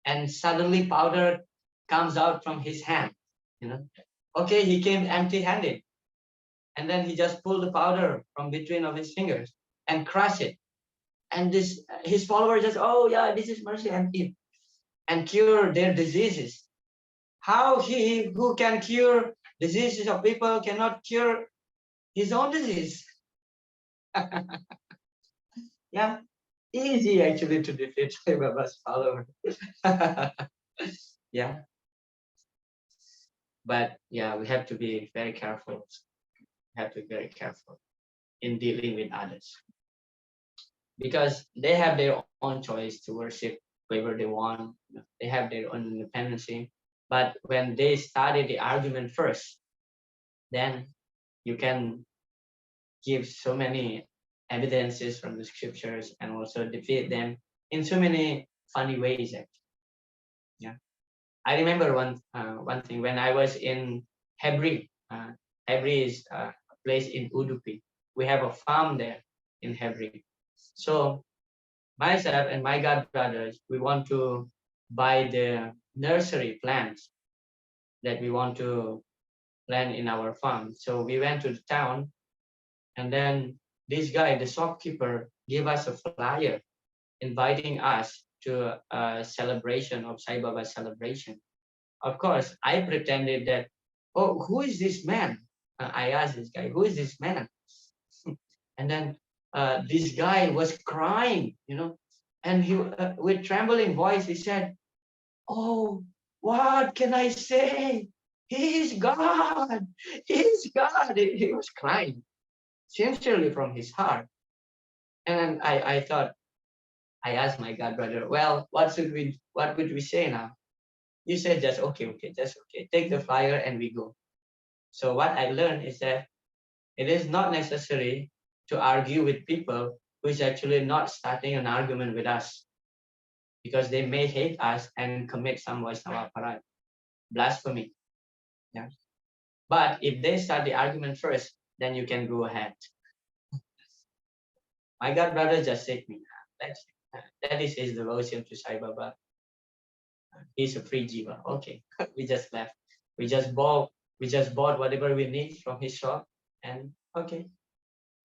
and suddenly powder comes out from his hand. Okay, he came empty-handed, and then he just pulled the powder from between of his fingers and crushed it. And his followers just, oh yeah, this is mercy, and eat and cure their diseases. How he who can cure diseases of people cannot cure his own disease? Yeah, easy actually to defeat Sai Baba's follower. Yeah, but yeah, we have to be very careful. We have to be very careful in dealing with others, because they have their own choice to worship whoever they want. They have their own independency. But when they started the argument first, then you can give so many evidences from the scriptures and also defeat them in so many funny ways. Actually. Yeah, I remember one thing when I was in Hebri. Hebri is a place in Udupi. We have a farm there in Hebri. So myself and my god brothers, we want to buy the nursery plants that we want to plant in our farm. So we went to the town, and then this guy, the shopkeeper, gave us a flyer inviting us to a celebration of Sai Baba celebration. Of course, I pretended that, oh, who is this man? I asked this guy, who is this man? And then this guy was crying, and he, with trembling voice, he said, oh, what can I say? He is God. He is God. He was crying sincerely from his heart. And I thought, I asked my god brother, well, what would we say now? You said just okay, just okay. Take the flyer and we go. So what I learned is that it is not necessary to argue with people who is actually not starting an argument with us, because they may hate us and commit some Vaishnava aparat, blasphemy. Yeah. But if they start the argument first, then you can go ahead. My god brother just said me, that is his devotion to Sai Baba. He's a free jiva. Okay, we just left. We just bought whatever we need from his shop, and okay,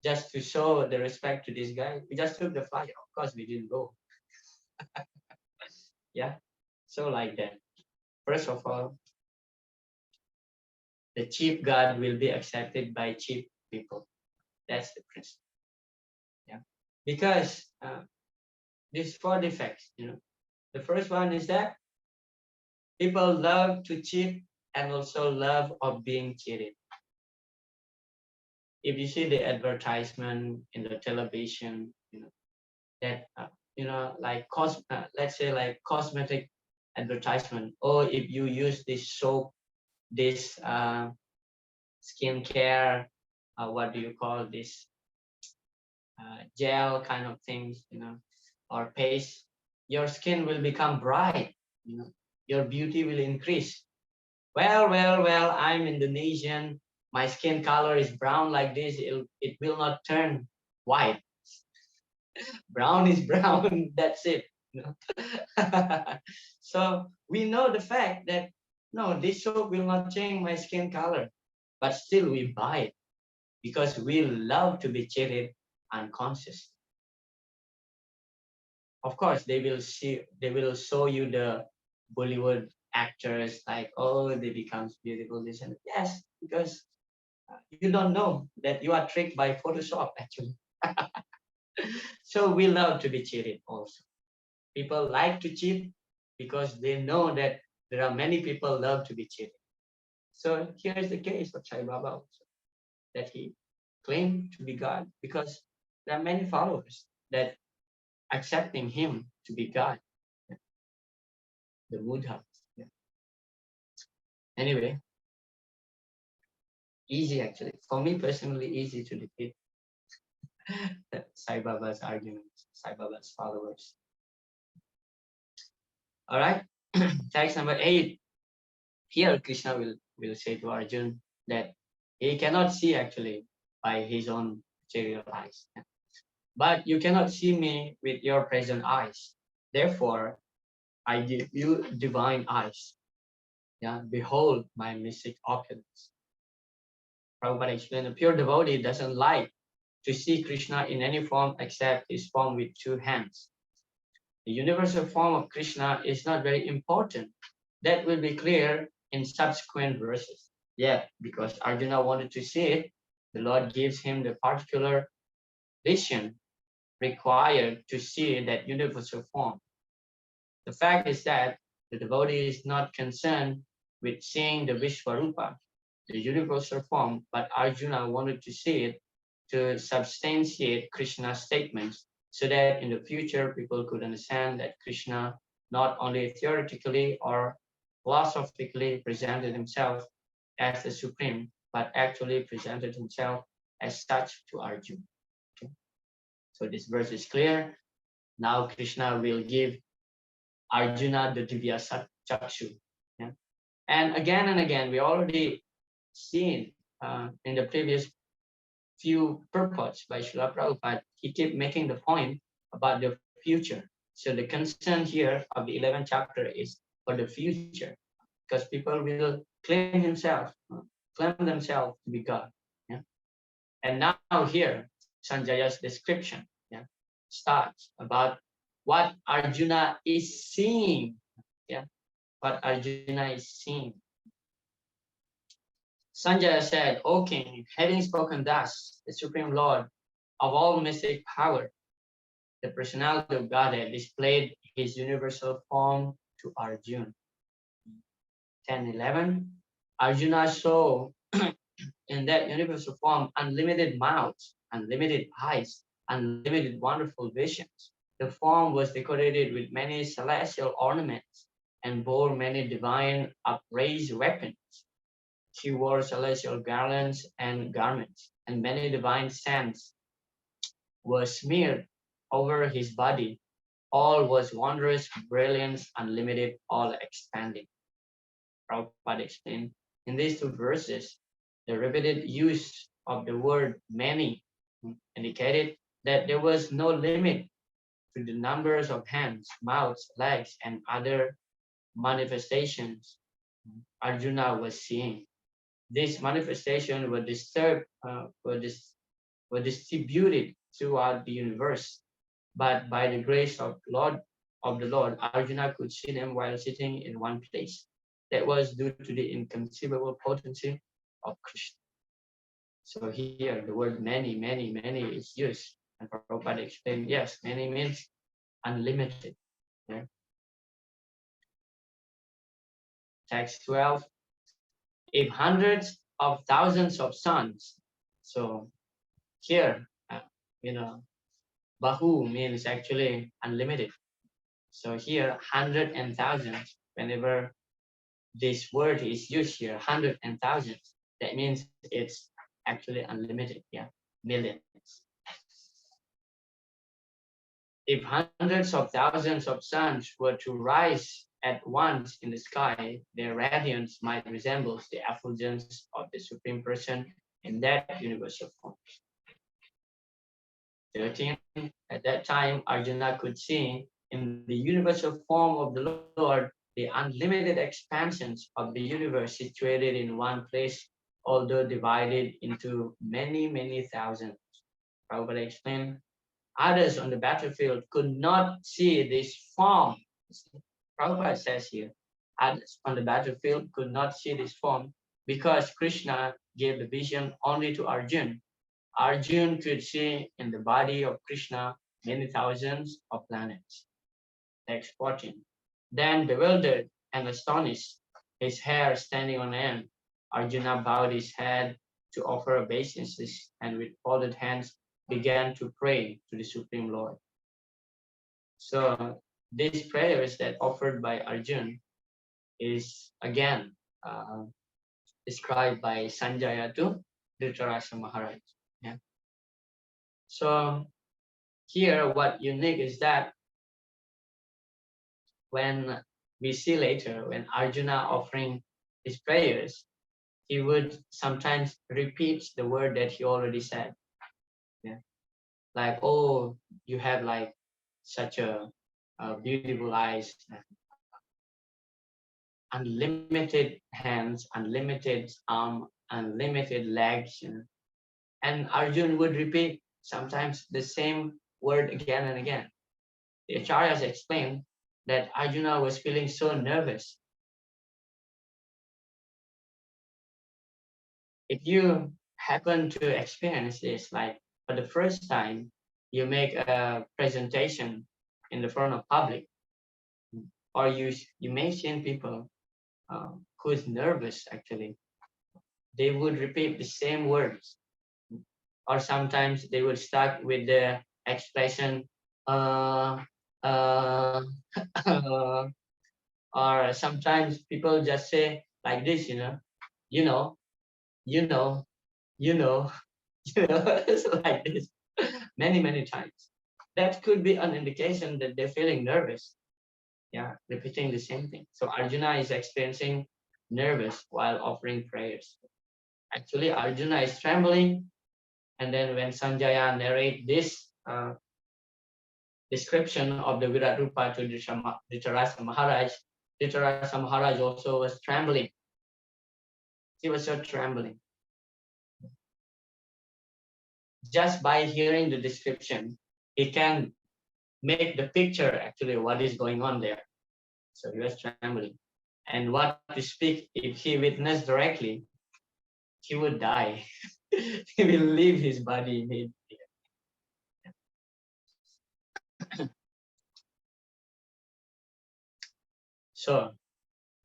just to show the respect to this guy, we just took the flyer. Of course, we didn't go. Yeah, so like that. First of all, the cheap God will be accepted by cheap people. That's the principle. Yeah, because these four defects. The first one is that people love to cheat and also love of being cheated. If you see the advertisement in the television, that like let's say like cosmetic advertisement, or if you use this soap, this skincare, what do you call this, gel kind of things, or paste, your skin will become bright, your beauty will increase. Well, I'm Indonesian, my skin color is brown like this, it will not turn white. Brown is brown, that's it. So we know the fact that no, this soap will not change my skin color, but still we buy it because we love to be cheated unconsciously. Of course, they will show you the Bollywood actors like, oh, they become beautiful, this and yes, because you don't know that you are tricked by Photoshop actually. So we love to be cheated also. People like to cheat because they know that there are many people love to be cheated. So here's the case of Sai Baba also, that he claimed to be God because there are many followers that accepting him to be God. The Buddha. Yeah. Anyway, easy actually. For me personally, easy to defeat Sai Baba's arguments, Sai Baba's followers. All right, text number 8. Here Krishna will say to Arjuna that he cannot see actually by his own material eyes. But you cannot see me with your present eyes. Therefore, I give you divine eyes. Yeah, behold my mystic opulence. Prabhupada explained, a pure devotee doesn't like to see Krishna in any form except his form with two hands. The universal form of Krishna is not very important. That will be clear in subsequent verses. Yeah, because Arjuna wanted to see it, the Lord gives him the particular vision required to see that universal form. The fact is that the devotee is not concerned with seeing the Vishwarupa, the universal form, but Arjuna wanted to see it to substantiate Krishna's statements so that in the future people could understand that Krishna not only theoretically or philosophically presented himself as the supreme, but actually presented himself as such to Arjuna. Okay? So this verse is clear. Now Krishna will give Arjuna the Divya Chakshu. Yeah? And again, we already seen in the previous few purports by Srila Prabhupada, he kept making the point about the future. So the concern here of the 11th chapter is for the future, because people will claim themselves to be God. Yeah? And now here, Sanjaya's description starts about what Arjuna is seeing. Yeah, what Arjuna is seeing. Sanjaya said, O king, having spoken thus, the Supreme Lord of all mystic power, the personality of Godhead, displayed his universal form to Arjuna. 10:11. Arjuna saw in that universal form unlimited mouths, unlimited eyes, unlimited wonderful visions. The form was decorated with many celestial ornaments and bore many divine upraised weapons. She wore celestial garlands and garments, and many divine scents were smeared over his body. All was wondrous, brilliance, unlimited, all expanding. Prabhupada explained in these two verses, the repeated use of the word many indicated that there was no limit to the numbers of hands, mouths, legs, and other manifestations Arjuna was seeing. These manifestations were distributed throughout the universe, but by the grace of the Lord, Arjuna could see them while sitting in one place. That was due to the inconceivable potency of Krishna. So here the word many is used. And Prabhupada explained, yes, many means unlimited. Yeah. Text 12. If hundreds of thousands of suns, so here, Bahu means actually unlimited. So here, hundred and thousands, whenever this word is used here, hundred and thousands, that means it's actually unlimited, yeah, millions. If hundreds of thousands of suns were to rise at once in the sky, their radiance might resemble the effulgence of the Supreme Person in that universal form. 13. At that time, Arjuna could see in the universal form of the Lord the unlimited expansions of the universe situated in one place, although divided into many thousands. Prabhupada explained, others on the battlefield could not see this form. Prabhupada says here, others on the battlefield could not see this form because Krishna gave the vision only to Arjuna. Arjuna could see in the body of Krishna many thousands of planets. Text 14. Then bewildered and astonished, his hair standing on end, Arjuna bowed his head to offer obeisances and with folded hands began to pray to the Supreme Lord. So these prayers that offered by Arjuna is again described by Sanjaya to Dhritarashtra Maharaj. Yeah. So here what unique is that when we see later, when Arjuna offering his prayers, he would sometimes repeat the word that he already said. Yeah. Like, oh, you have like such a beautiful eyes. unlimited hands, unlimited arm, unlimited legs, and Arjun would repeat sometimes the same word again and again. The acharyas explained that Arjuna was feeling so nervous. If you happen to experience this, like for the first time, you make a presentation in the front of public, or you may see people who is nervous actually. They would repeat the same words, or sometimes they would start with the expression uh, uh, or sometimes people just say like this, you know, you know, you know, it's like this many times. That could be an indication that they're feeling nervous. Yeah, repeating the same thing. So Arjuna is experiencing nervous while offering prayers. Actually, Arjuna is trembling, and then when Sanjaya narrate this description of the Virat Rupa to Dhritarashtra Maharaj, Dhritarashtra Maharaj also was trembling. He was so trembling. Just by hearing the description, he can make the picture actually what is going on there. So he was trembling. And what to speak, if he witnessed directly, he would die. He will leave his body immediately. So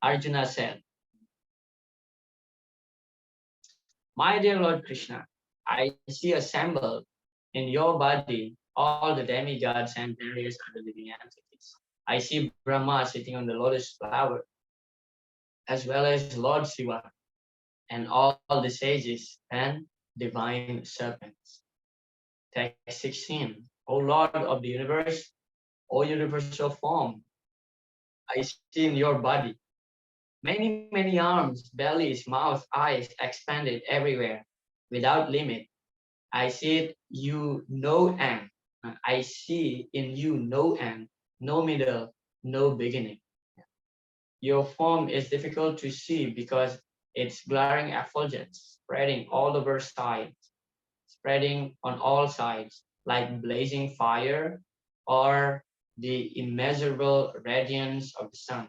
Arjuna said, "My dear Lord Krishna, I see assembled in your body all the demigods and various other living entities. I see Brahma sitting on the lotus flower, as well as Lord Shiva and all the sages and divine serpents." Text 16. O Lord of the universe, O universal form, I see in your body many arms, bellies, mouth, eyes expanded everywhere without limit. I see it, you no end. I see in you no end, no middle, no beginning. Your form is difficult to see because its glaring effulgence spreading all over sides, spreading on all sides like blazing fire or the immeasurable radiance of the sun.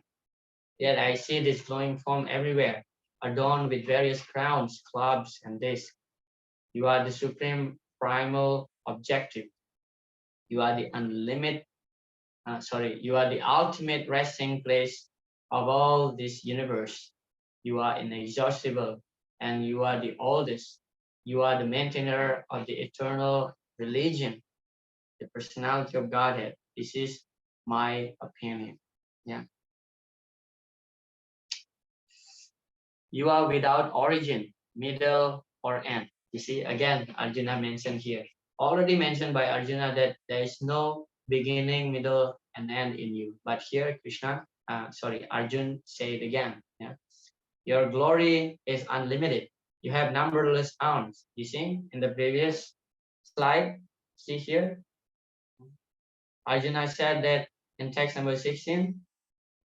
Yet I see this glowing form everywhere, adorned with various crowns, clubs, and discs. You are the supreme primal objective. You are the you are the ultimate resting place of all this universe. You are inexhaustible, and you are the oldest. You are the maintainer of the eternal religion, the personality of Godhead. This is my opinion. Yeah. You are without origin, middle, or end. You see, again, Arjuna mentioned here. Already mentioned by Arjuna that there is no beginning, middle, and end in you. But here, Arjun say it again. Yeah. Your glory is unlimited. You have numberless arms. You see, in the previous slide, see here, Arjuna said that in text number 16,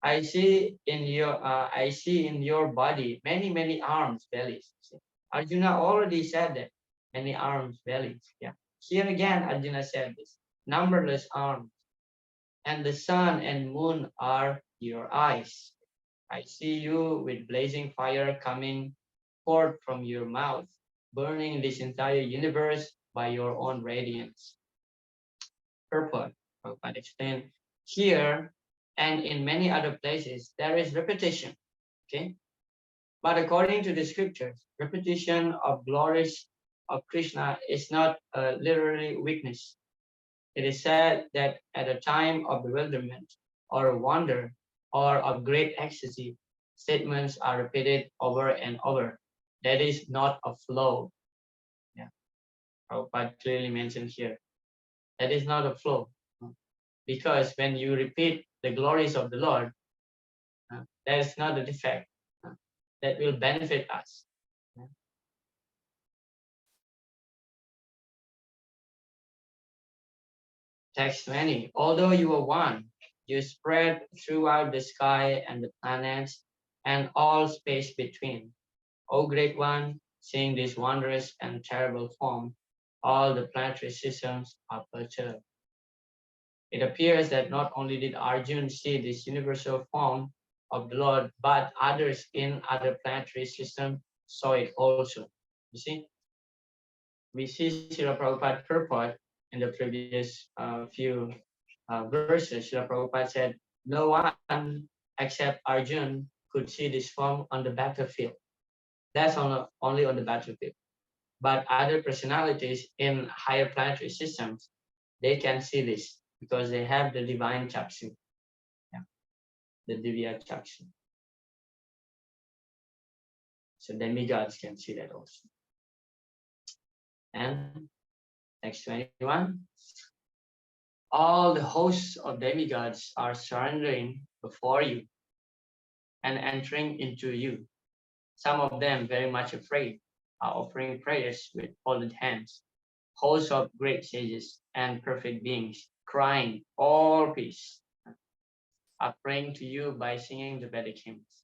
I see in your body many arms, bellies. Arjuna already said that many arms, bellies. Yeah. Here again, Arjuna said this numberless arms, and the sun and moon are your eyes. I see you with blazing fire coming forth from your mouth, burning this entire universe by your own radiance. Purport. Prabhupada explained here and in many other places there is repetition. Okay, but according to the scriptures, repetition of glories of Krishna is not a literary weakness. It is said that at a time of bewilderment or wonder or of great ecstasy, statements are repeated over and over. That is not a flow. Yeah, Prabhupada clearly mentioned here. That is not a flow. Because when you repeat the glories of the Lord, that is not a defect that will benefit us. Text 20. Although you are one, you spread throughout the sky and the planets and all space between. O Great One, seeing this wondrous and terrible form, all the planetary systems are perturbed. It appears that not only did Arjuna see this universal form of the Lord, but others in other planetary systems saw it also. You see, we see Srila Prabhupada purport in the previous few verses. Srila Prabhupada said, no one except Arjuna could see this form on the battlefield. That's only on the battlefield. But other personalities in higher planetary systems, they can see this because they have the divine chakshu, yeah, the divya chakshu. So demigods can see that also. And next 21. All the hosts of demigods are surrendering before you and entering into you. Some of them, very much afraid, are offering prayers with folded hands. Hosts of great sages and perfect beings, crying, all peace, are praying to you by singing the Vedic hymns.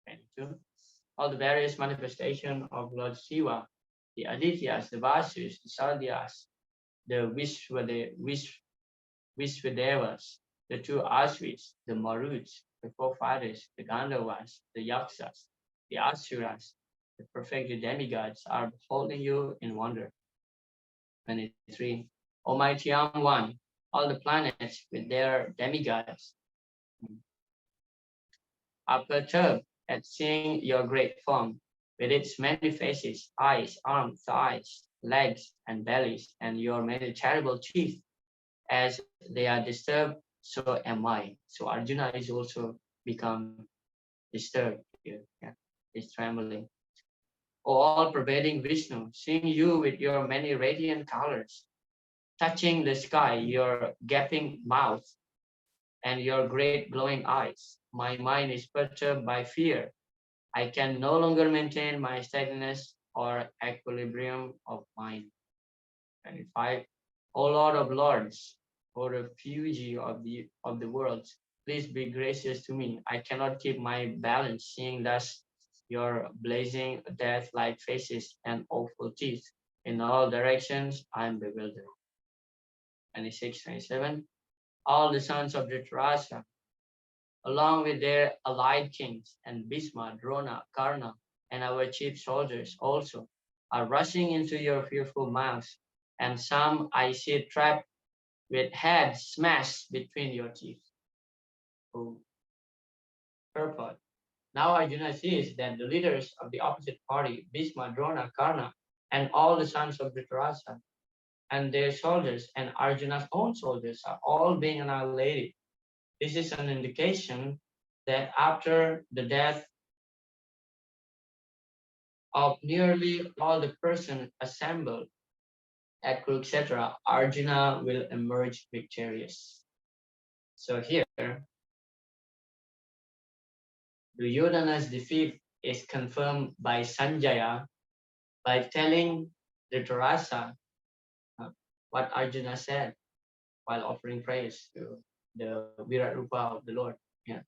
22. All the various manifestations of Lord Shiva, the Adityas, the Vasus, the Saldhyas, the Vishwadevas, the two Aswis, the Maruts, the forefathers, the Gandharvas, the Yaksas, the Asuras, the perfected demigods are beholding you in wonder. 23. Almighty One, all the planets with their demigods are perturbed at seeing your great form with its many faces, eyes, arms, thighs, legs, and bellies, and your many terrible teeth. As they are disturbed, so am I. So Arjuna is also become disturbed here. Yeah, he's trembling. O all-pervading Vishnu, seeing you with your many radiant colors, touching the sky, your gaping mouth, and your great glowing eyes, my mind is perturbed by fear. I can no longer maintain my steadiness or equilibrium of mind. 25. O Lord of Lords, O refugee of the worlds, please be gracious to me. I cannot keep my balance, seeing thus your blazing death-like faces and awful teeth. In all directions, I am bewildered. 26, 27. All the sons of Dhritarashtra, along with their allied kings and Bhishma, Drona, Karna, and our chief soldiers also, are rushing into your fearful mouths, and some I see trapped with heads smashed between your teeth. Oh, purport. Now Arjuna sees that the leaders of the opposite party, Bhishma, Drona, Karna, and all the sons of Dhritarashtra, and their soldiers and Arjuna's own soldiers are all being annihilated. This is an indication that after the death of nearly all the persons assembled at Kurukshetra, Arjuna will emerge victorious. So here, Duryodhana's defeat is confirmed by Sanjaya by telling Dhritarashtra what Arjuna said while offering praise to the Virat Rupa of the Lord. Yeah.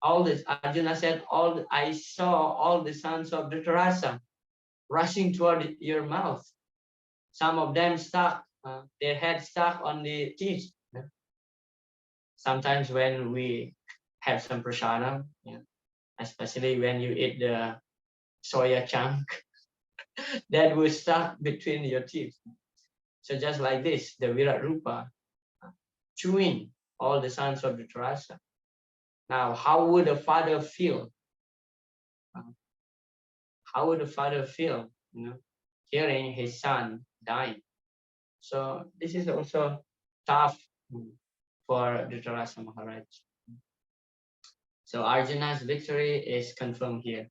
All this, Arjuna said, I saw all the sons of Dhritarashtra rushing toward your mouth. Some of them stuck, their head stuck on the teeth. Yeah. Sometimes when we have some prasadam, yeah, especially when you eat the soya chunk, that will stuck between your teeth. So just like this, the Virat Rupa chewing all the sons of Dhritarashtra. Now, how would a father feel? How would a father feel, hearing his son dying? So this is also tough for Dhritarashtra Maharaj. So Arjuna's victory is confirmed here.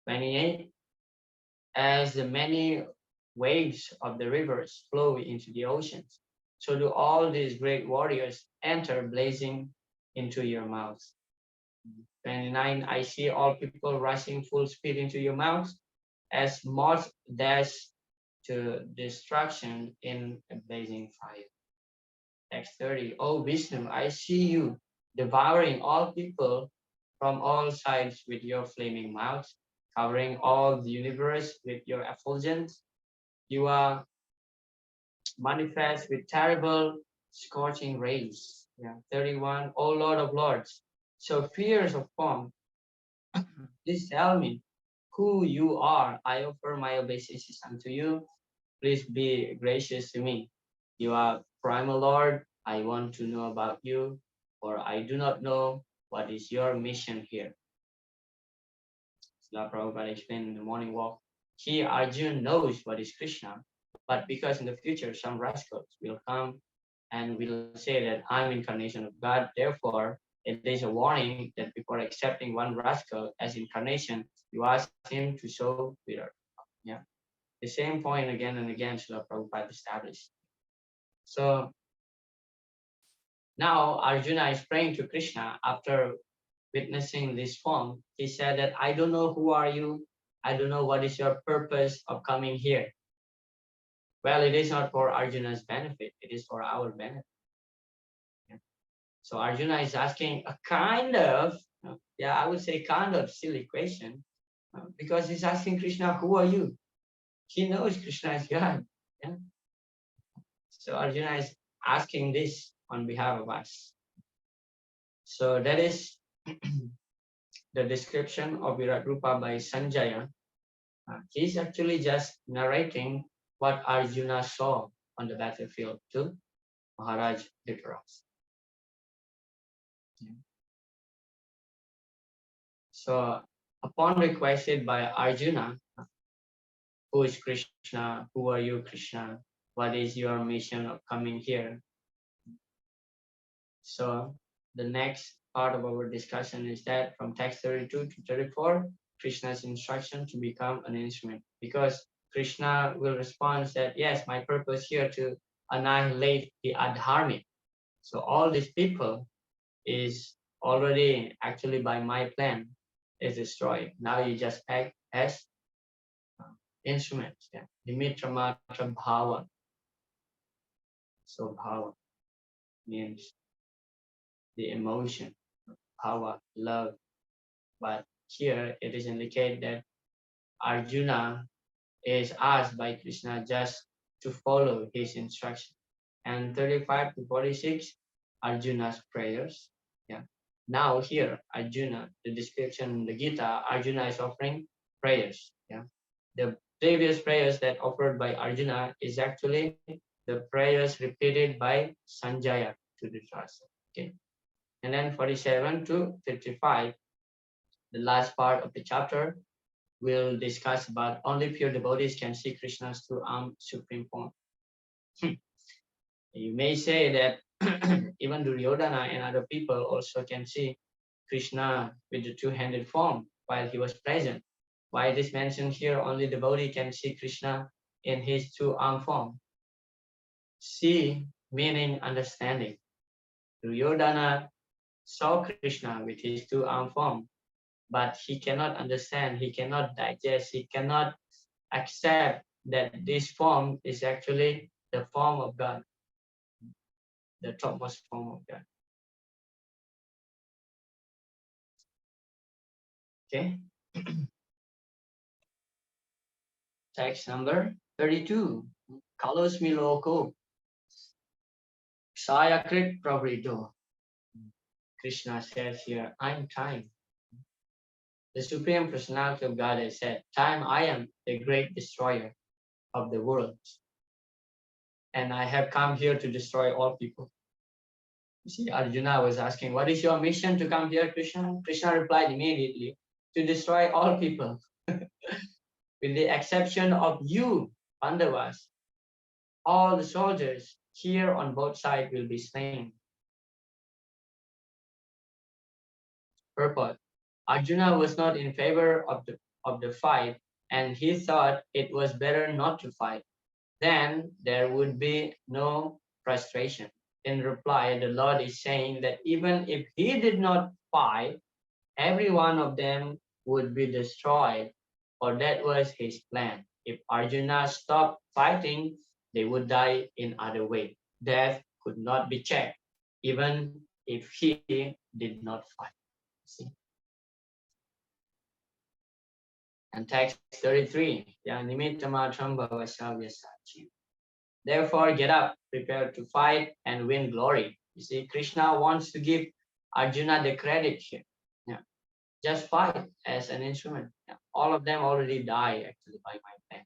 28. As the many waves of the rivers flow into the oceans, so do all these great warriors enter blazing into your mouth. 29. I see all people rushing full speed into your mouth as moths dash to destruction in a blazing fire. Text 30. Oh Vishnu, I see you devouring all people from all sides with your flaming mouth, covering all the universe with your effulgence. You are manifest with terrible scorching rays. Yeah. 31. O Lord of Lords, so fierce of form, please tell me who you are. I offer my obeisances unto you. Please be gracious to me. You are primal Lord. I want to know about you, for I do not know what is your mission here. Srila Prabhupada explained in the morning walk. He, Arjun, knows what is Krishna, but because in the future some rascals will come and will say that I'm incarnation of God, therefore it is a warning that before accepting one rascal as incarnation, you ask him to show Virat. Yeah. The same point again and again Srila Prabhupada established. So now Arjuna is praying to Krishna after witnessing this form. He said that I don't know who are you. I don't know what is your purpose of coming here. Well, it is not for Arjuna's benefit. It is for our benefit. Yeah. So Arjuna is asking a kind of, I would say kind of silly question because he's asking Krishna, who are you? He knows Krishna is God. Yeah. So Arjuna is asking this on behalf of us. So that is the description of Virat Rupa by Sanjaya. He's actually just narrating what Arjuna saw on the battlefield to Maharaj Dhritarashtra. Yeah. So upon requested by Arjuna, who is Krishna? Who are you, Krishna? What is your mission of coming here? So the next part of our discussion is that from text 32 to 34, Krishna's instruction to become an instrument. Because Krishna will respond that, yes, my purpose here to annihilate the adharmic. So all these people is already actually by my plan is destroyed. Now you just act as instruments. Yeah. Nimitra matra bhava. So bhava means the emotion, bhava, love. But here it is indicated that Arjuna is asked by Krishna just to follow his instruction. And 35 to 46, Arjuna's prayers. Yeah. Now here, Arjuna, the description in the Gita, Arjuna is offering prayers. Yeah. The previous prayers that offered by Arjuna is actually the prayers repeated by Sanjaya to the Dhritarashtra. Okay. And then 47 to 55, the last part of the chapter, will discuss about only pure devotees can see Krishna's two-armed supreme form. You may say that even Duryodhana and other people also can see Krishna with the two-handed form while he was present. Why it is mentioned here only devotee can see Krishna in his two-armed form? See meaning understanding. Duryodhana saw Krishna with his two-armed form, but he cannot understand, he cannot digest, he cannot accept that this form is actually the form of God, the topmost form of God. Okay. Text number 32. Kalos miloko sayakrit pravrido. Krishna says here, I'm time. The Supreme Personality of God has said, time I am the great destroyer of the world. And I have come here to destroy all people. You see, Arjuna was asking, what is your mission to come here, Krishna? Krishna replied immediately, to destroy all people. With the exception of you, Pandavas, all the soldiers here on both sides will be slain. Purport. Arjuna was not in favor of the fight, and he thought it was better not to fight. Then there would be no frustration. In reply, the Lord is saying that even if he did not fight, every one of them would be destroyed, for that was his plan. If Arjuna stopped fighting, they would die in other way. Death could not be checked, even if he did not fight. See? And text 33, therefore get up, prepare to fight and win glory. You see, Krishna wants to give Arjuna the credit here. Yeah. Just fight as an instrument. Yeah. All of them already die actually by my plan.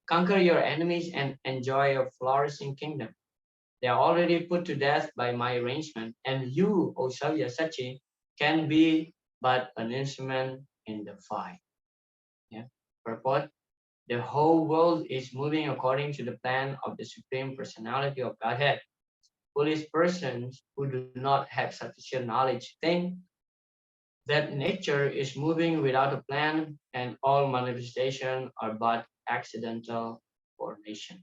Conquer your enemies and enjoy a flourishing kingdom. They are already put to death by my arrangement, and you, O Sabyasachi, can be but an instrument in the fight. Yeah. Purport: the whole world is moving according to the plan of the Supreme Personality of Godhead. Foolish persons who do not have sufficient knowledge think that nature is moving without a plan and all manifestations are but accidental formation.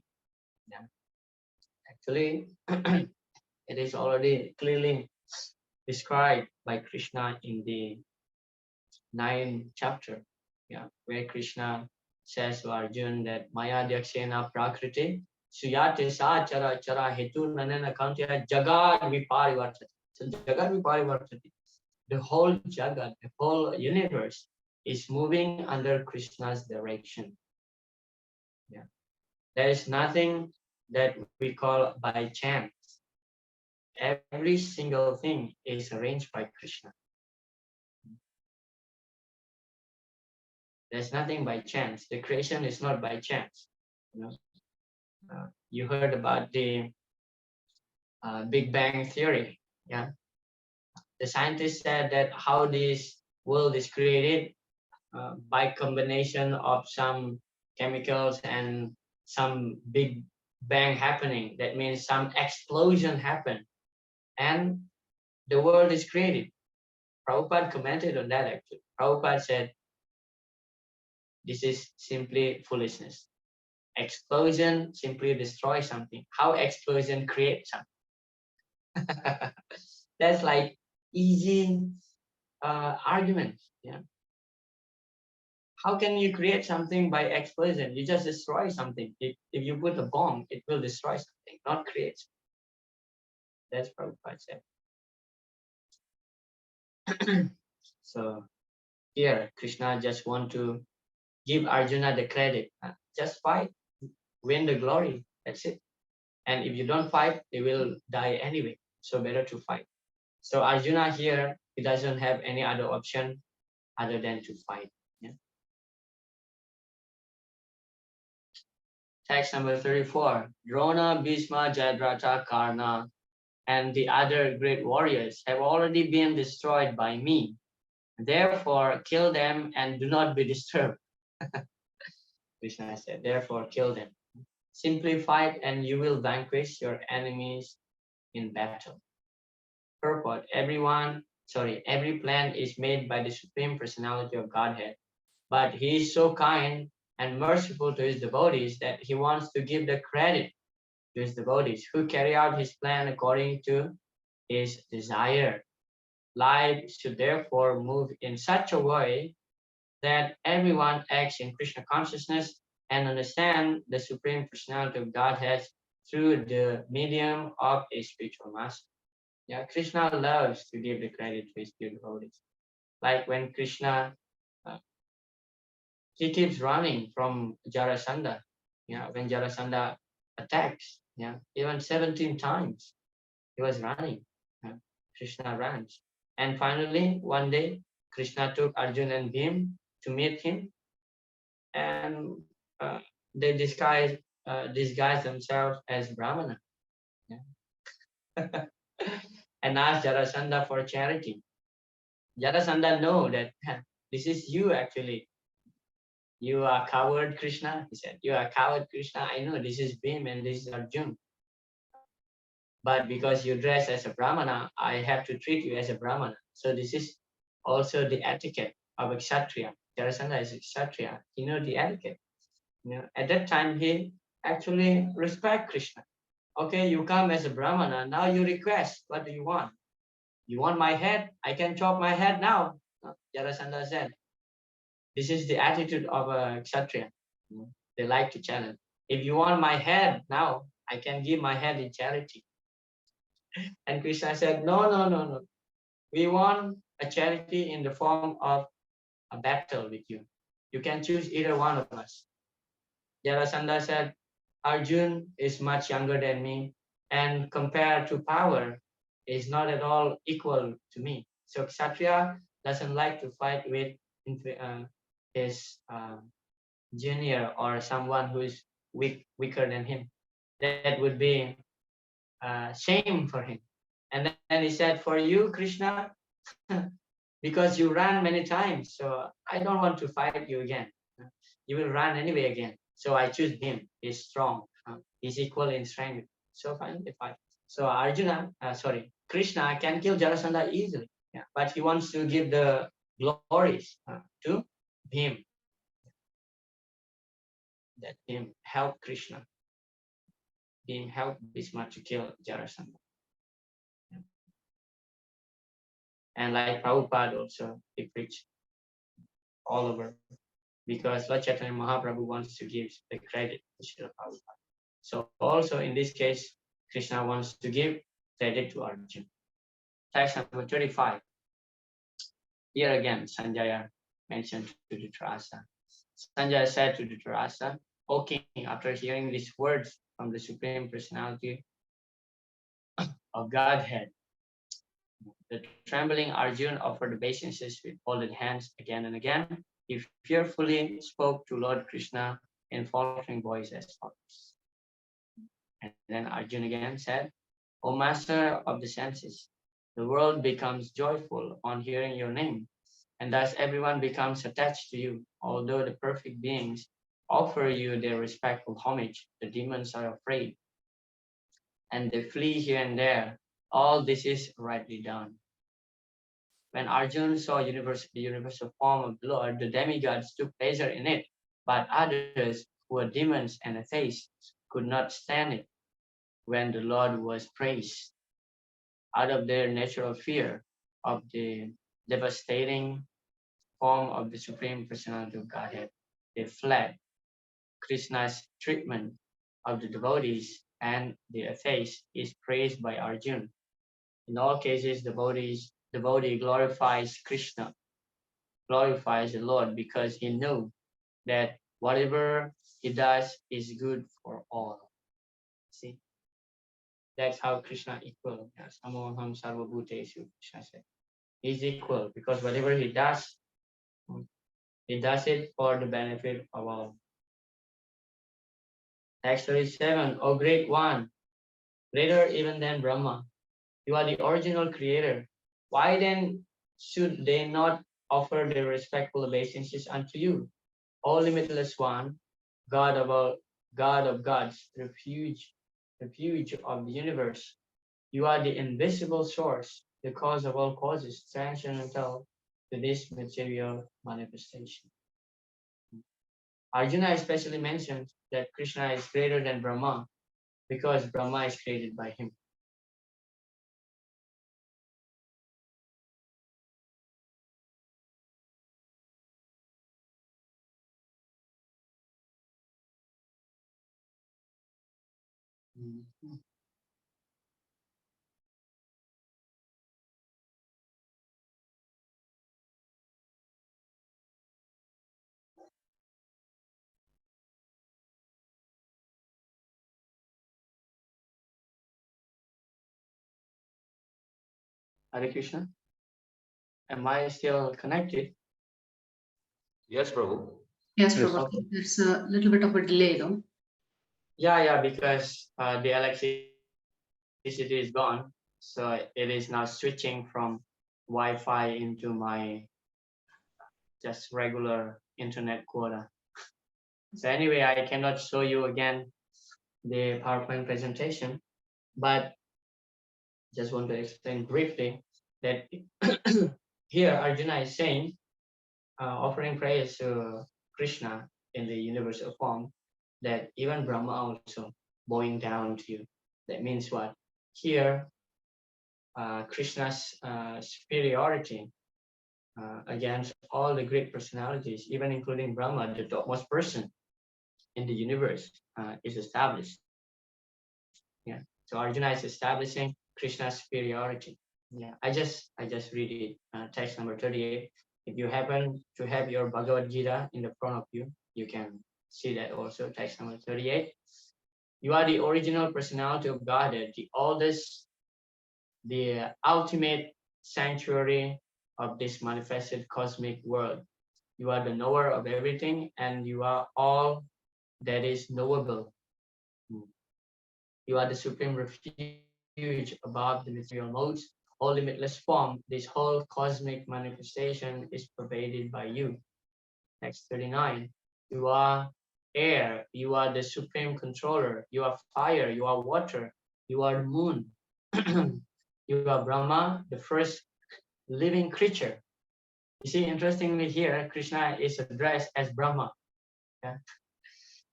Yeah. Actually, it is already clearly described by Krishna in the 9th chapter, yeah, where Krishna says to Arjun that Maya Dyakshena Prakriti Suyate Sa Chara Chara Hetu Nanana Kantya Jagad Viparivartati. So Jagad Viparivartati. The whole Jagat, the whole universe is moving under Krishna's direction. Yeah. There is nothing that we call by chance. Every single thing is arranged by Krishna. There's nothing by chance. The creation is not by chance. You know, you heard about the Big Bang theory. Yeah, the scientists said that how this world is created by combination of some chemicals and some big bang happening. That means some explosion happened, and the world is created. Prabhupada commented on that actually. Prabhupada said, this is simply foolishness. Explosion simply destroys something. How explosion creates something? That's like easy argument. Yeah. How can you create something by explosion? You just destroy something. If you put a bomb, it will destroy something, not create something. That's Prabhupada said. So here, Krishna just want to give Arjuna the credit. Just fight, win the glory. That's it. And if you don't fight, they will die anyway. So better to fight. So Arjuna here, he doesn't have any other option other than to fight. Yeah. Text number 34. Drona, Bhishma, Jayadratha, Karna, and the other great warriors have already been destroyed by me. Therefore, kill them and do not be disturbed. Krishna said, therefore, kill them. Simply fight and you will vanquish your enemies in battle. Purport: every plan is made by the Supreme Personality of Godhead, but he is so kind and merciful to his devotees that he wants to give the credit to his devotees who carry out his plan according to his desire. Life should therefore move in such a way that everyone acts in Krishna consciousness and understand the Supreme Personality of Godhead through the medium of a spiritual master. Yeah, Krishna loves to give the credit to his pure devotees. Like when Krishna, he keeps running from Jarasandha. Yeah, when Jarasandha attacks, yeah, even 17 times he was running. Yeah, Krishna runs. And finally, one day, Krishna took Arjuna and Bhim to meet him, and they disguise themselves as Brahmana. Yeah. And asked Jarasandha for charity. Jarasandha know that this is you actually. You are coward Krishna, he said. You are coward Krishna. I know this is Bhim and this is Arjuna. But because you dress as a Brahmana, I have to treat you as a Brahmana. So this is also the etiquette of a Kshatriya. Jarasandha is a Kshatriya. He knows the etiquette. You know, at that time, he actually respect Krishna. Okay, you come as a Brahmana. Now you request. What do you want? You want my head? I can chop my head now. Jarasandha said. This is the attitude of a Kshatriya. They like to challenge. If you want my head now, I can give my hand in charity. And Krishna said, no, no, no, no. We want a charity in the form of a battle with you. You can choose either one of us. Jarasandha said, Arjun is much younger than me, and compared to power, is not at all equal to me. So Kshatriya doesn't like to fight with his junior or someone who is weaker than him. That would be shame for him. And then he said, for you, Krishna, because you ran many times, so I don't want to fight you again. You will run anyway again. So I choose him. He's strong. He's equal in strength. So fine, they fight. So Krishna can kill Jarasandha easily. Yeah, but he wants to give the glories to him. That him help Krishna. Him help Bhishma to kill Jarasandha. Yeah. And like Prabhupada also, he preached all over, because Lord Chaitanya Mahaprabhu wants to give the credit to Srila Prabhupada. So also in this case, Krishna wants to give credit to Arjuna. Text number 35. Here again, Sanjaya mentioned to Dhritarashtra. Sanjaya said to Dhritarashtra, O king, after hearing these words from the Supreme Personality of Godhead, the trembling Arjuna offered obeisances with folded hands again and again. He fearfully spoke to Lord Krishna in faltering voice as follows. And then Arjuna again said, O master of the senses, the world becomes joyful on hearing your name, and thus everyone becomes attached to you. Although the perfect beings offer you their respectful homage, the demons are afraid, and they flee here and there. All this is rightly done. When Arjuna saw the universal form of the Lord, the demigods took pleasure in it, but others, who were demons and atheists, could not stand it when the Lord was praised. Out of their natural fear of the devastating form of the Supreme Personality of Godhead, they fled. Krishna's treatment of the devotees and the atheists is praised by Arjuna. In all cases, devotee glorifies Krishna, glorifies the Lord, because he knew that whatever he does is good for all. See, that's how Krishna equal. Samoham sarvabhuteshu, Krishna said. He's equal because whatever he does it for the benefit of all. Text 37, O great one, greater even than Brahma, you are the original creator. Why then should they not offer their respectful obeisances unto you? O limitless one, God of gods, refuge of the universe. You are the invisible source, the cause of all causes, transcendental to this material manifestation. Arjuna especially mentions that Krishna is greater than Brahma because Brahma is created by him. Hare Krishna. Am I still connected? Yes, Prabhu. Yes, Prabhu. Okay. There's a little bit of a delay though. Yeah, because the electricity is gone, so it is now switching from Wi-Fi into my just regular internet quota. So anyway, I cannot show you again the PowerPoint presentation, but just want to explain briefly that here Arjuna is saying, offering praise to Krishna in the universal form, that even Brahma also bowing down to you. That means what? Here, Krishna's superiority against all the great personalities, even including Brahma, the topmost person in the universe, is established. Yeah. So Arjuna is establishing Krishna's superiority. Yeah. I just read it. Text number 38. If you happen to have your Bhagavad Gita in the front of you, you can see that also. Text number 38. You are the original personality of Godhead, the oldest, the ultimate sanctuary of this manifested cosmic world. You are the knower of everything, and you are all that is knowable. You are the supreme refuge above the material modes, all limitless form. This whole cosmic manifestation is pervaded by you. Text 39. You are air, you are the supreme controller, you are fire, you are water, you are the moon. You are Brahma, the first living creature. You see, interestingly here, Krishna is addressed as Brahma. Yeah?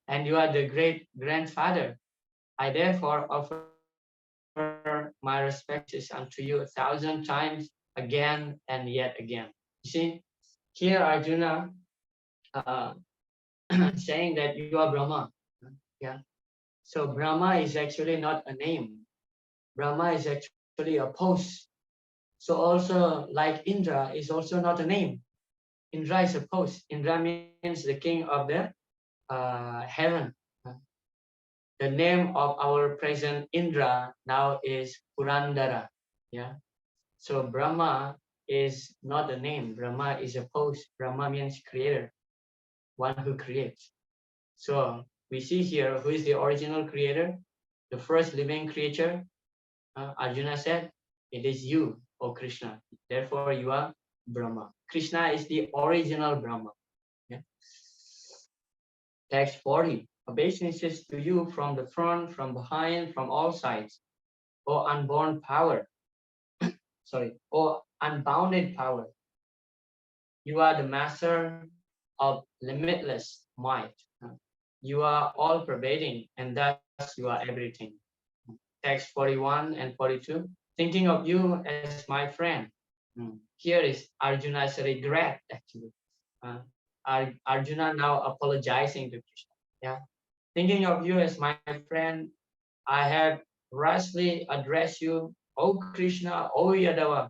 And you are the great grandfather. I therefore offer my respects unto you 1,000 times again and yet again. You see, here Arjuna saying that you are Brahma. Yeah. So Brahma is actually not a name. Brahma is actually a post. So also like Indra is also not a name. Indra is a post. Indra means the king of the heaven. The name of our present Indra now is Purandara. Yeah. So Brahma is not a name. Brahma is a post. Brahma means creator, one who creates. So we see here who is the original creator, the first living creature. Arjuna said, it is you, O Krishna. Therefore you are Brahma. Krishna is the original Brahma. Yeah. Text 40. Obeisances to you from the front, from behind, from all sides. O unborn power. Sorry. O unbounded power. You are the master of limitless might. You are all pervading, and thus you are everything. Text 41 and 42. Thinking of you as my friend. Here is Arjuna's regret, actually. Arjuna now apologizing to Krishna. Yeah. Thinking of you as my friend, I have rashly addressed you, O Krishna, O Yadava,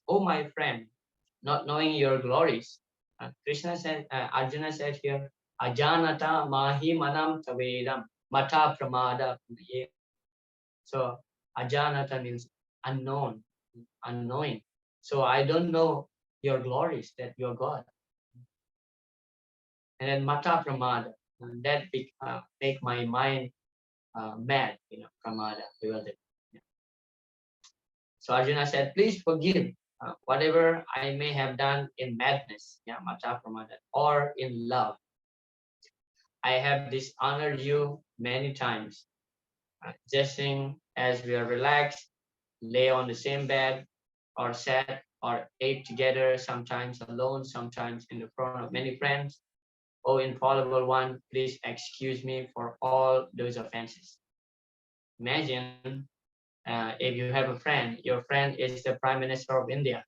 O my friend, not knowing your glories. Arjuna said here, Ajanata mahi manam tavedam mata pramada. So Ajanata means unknown, unknowing. So I don't know your glories, that you're God. And then mata pramada, that make my mind mad, pramada, bewildered. Yeah. So Arjuna said, please forgive whatever I may have done in madness, yeah, mata pramada, or in love. I have dishonored you many times, jesting as we are relaxed, lay on the same bed, or sat or ate together, sometimes alone, sometimes in the front of many friends. O infallible one, please excuse me for all those offenses. Imagine if you have a friend, your friend is the Prime Minister of India.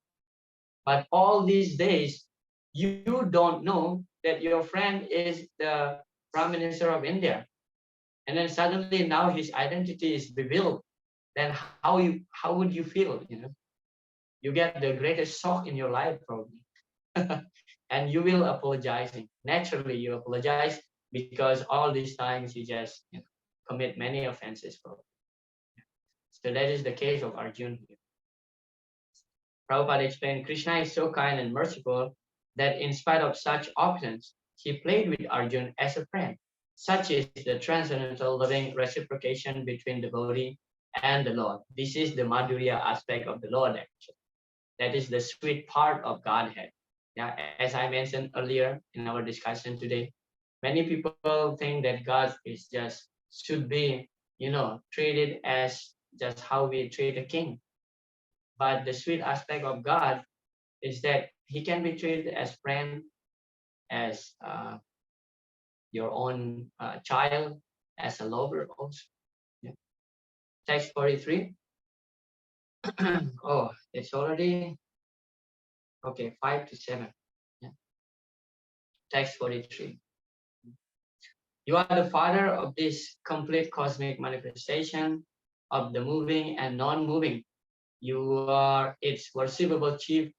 But all these days, you don't know that your friend is the Prime Minister of India. And then suddenly now his identity is revealed. Then how would you feel? You get the greatest shock in your life probably. And you will apologizing. Naturally, you apologize because all these times you just commit many offenses probably. So that is the case of Arjuna here. Prabhupada explained, Krishna is so kind and merciful that in spite of such options, he played with Arjuna as a friend. Such is the transcendental loving reciprocation between devotee and the Lord. This is the Madhurya aspect of the Lord actually. That is the sweet part of Godhead. Yeah, as I mentioned earlier in our discussion today, many people think that God is just should be, treated as just how we treat a king. But the sweet aspect of God is that he can be treated as friend, as your own child, as a lover also. Yeah. Text 43. Oh, it's already, okay, 5 to 7. Yeah. Text 43. You are the Father of this complete cosmic manifestation of the moving and non-moving. You are its worshipable chief,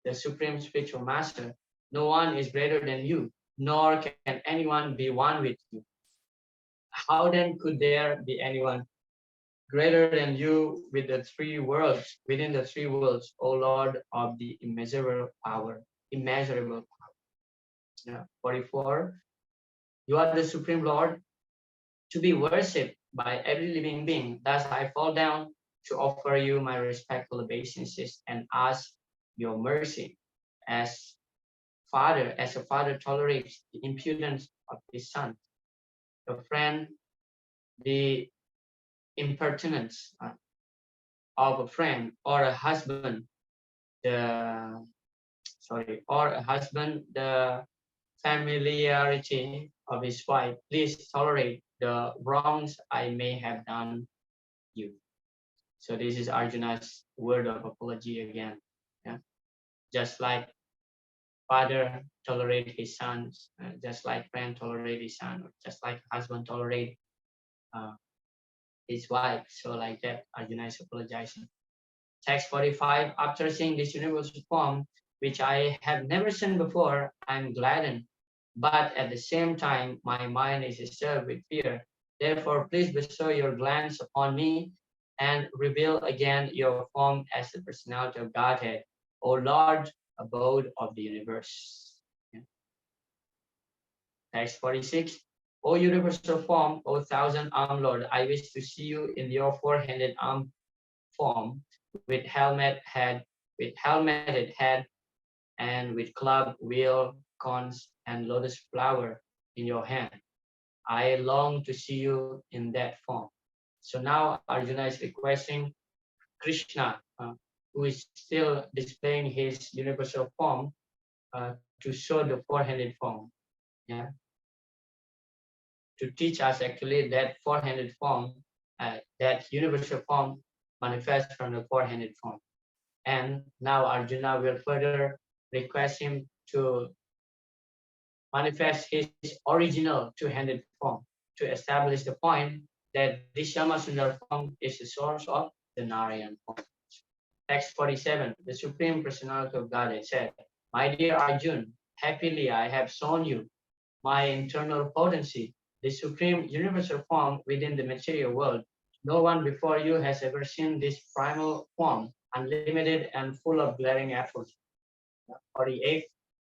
the supreme spiritual master. No one is greater than you, nor can anyone be one with you. How then could there be anyone greater than you with the three worlds, within the three worlds, O Lord of the immeasurable power, immeasurable power. Yeah. 44. You are the supreme Lord, to be worshipped by every living being. Thus I fall down to offer you my respectful obeisances and ask your mercy as a father tolerates the impudence of his son, a friend the impertinence of a friend, or a husband the the familiarity of his wife. Please tolerate the wrongs I may have done you. So this is Arjuna's word of apology again. Yeah? Just like father tolerate his sons, just like friend tolerate his son, or just like husband tolerate uh, his wife. So like that, Arjuna is apologizing. Text 45, after seeing this universal form, which I have never seen before, I am gladdened. But at the same time, my mind is disturbed with fear. Therefore, please bestow your glance upon me and reveal again your form as the personality of Godhead, O Lord, abode of the universe. Yeah. Text 46. O universal form, O thousand-armed Lord, I wish to see you in your four-handed arm form, with helmeted head, and with club, wheel, cones, and lotus flower in your hand. I long to see you in that form. So now Arjuna is requesting Krishna, who is still displaying his universal form, to show the four-handed form. Yeah, to teach us actually that four-handed form, that universal form manifests from the four-handed form. And now Arjuna will further request him to manifest his original two-handed form to establish the point that this Sundar form is the source of the Narayan form. Text 47, the Supreme Personality of Godhead said, my dear Arjun, happily I have shown you my internal potency, the supreme universal form within the material world. No one before you has ever seen this primal form, unlimited and full of glaring efforts. 48.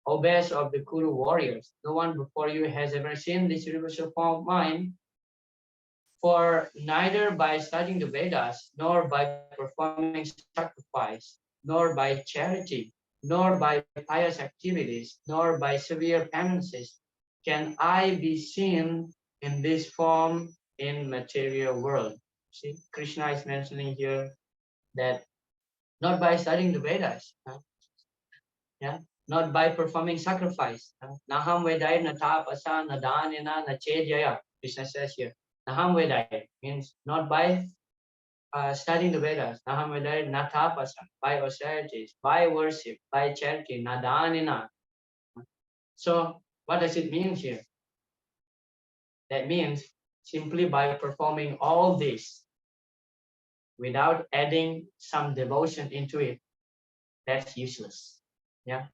O best of the Kuru warriors, no one before you has ever seen this universal form of mine, for neither by studying the Vedas, nor by performing sacrifice, nor by charity, nor by pious activities, nor by severe penances, can I be seen in this form in material world. See, Krishna is mentioning here that not by studying the Vedas, yeah, not by performing sacrifice. Naham vedai na tapasa na danina na chedyaya. Krishna says here, Naham vedai means not by studying the Vedas. Naham vedai na tapasa, by austerities, by worship, by charity, na danina. So what does it mean here? That means simply by performing all this without adding some devotion into it, that's useless. Yeah.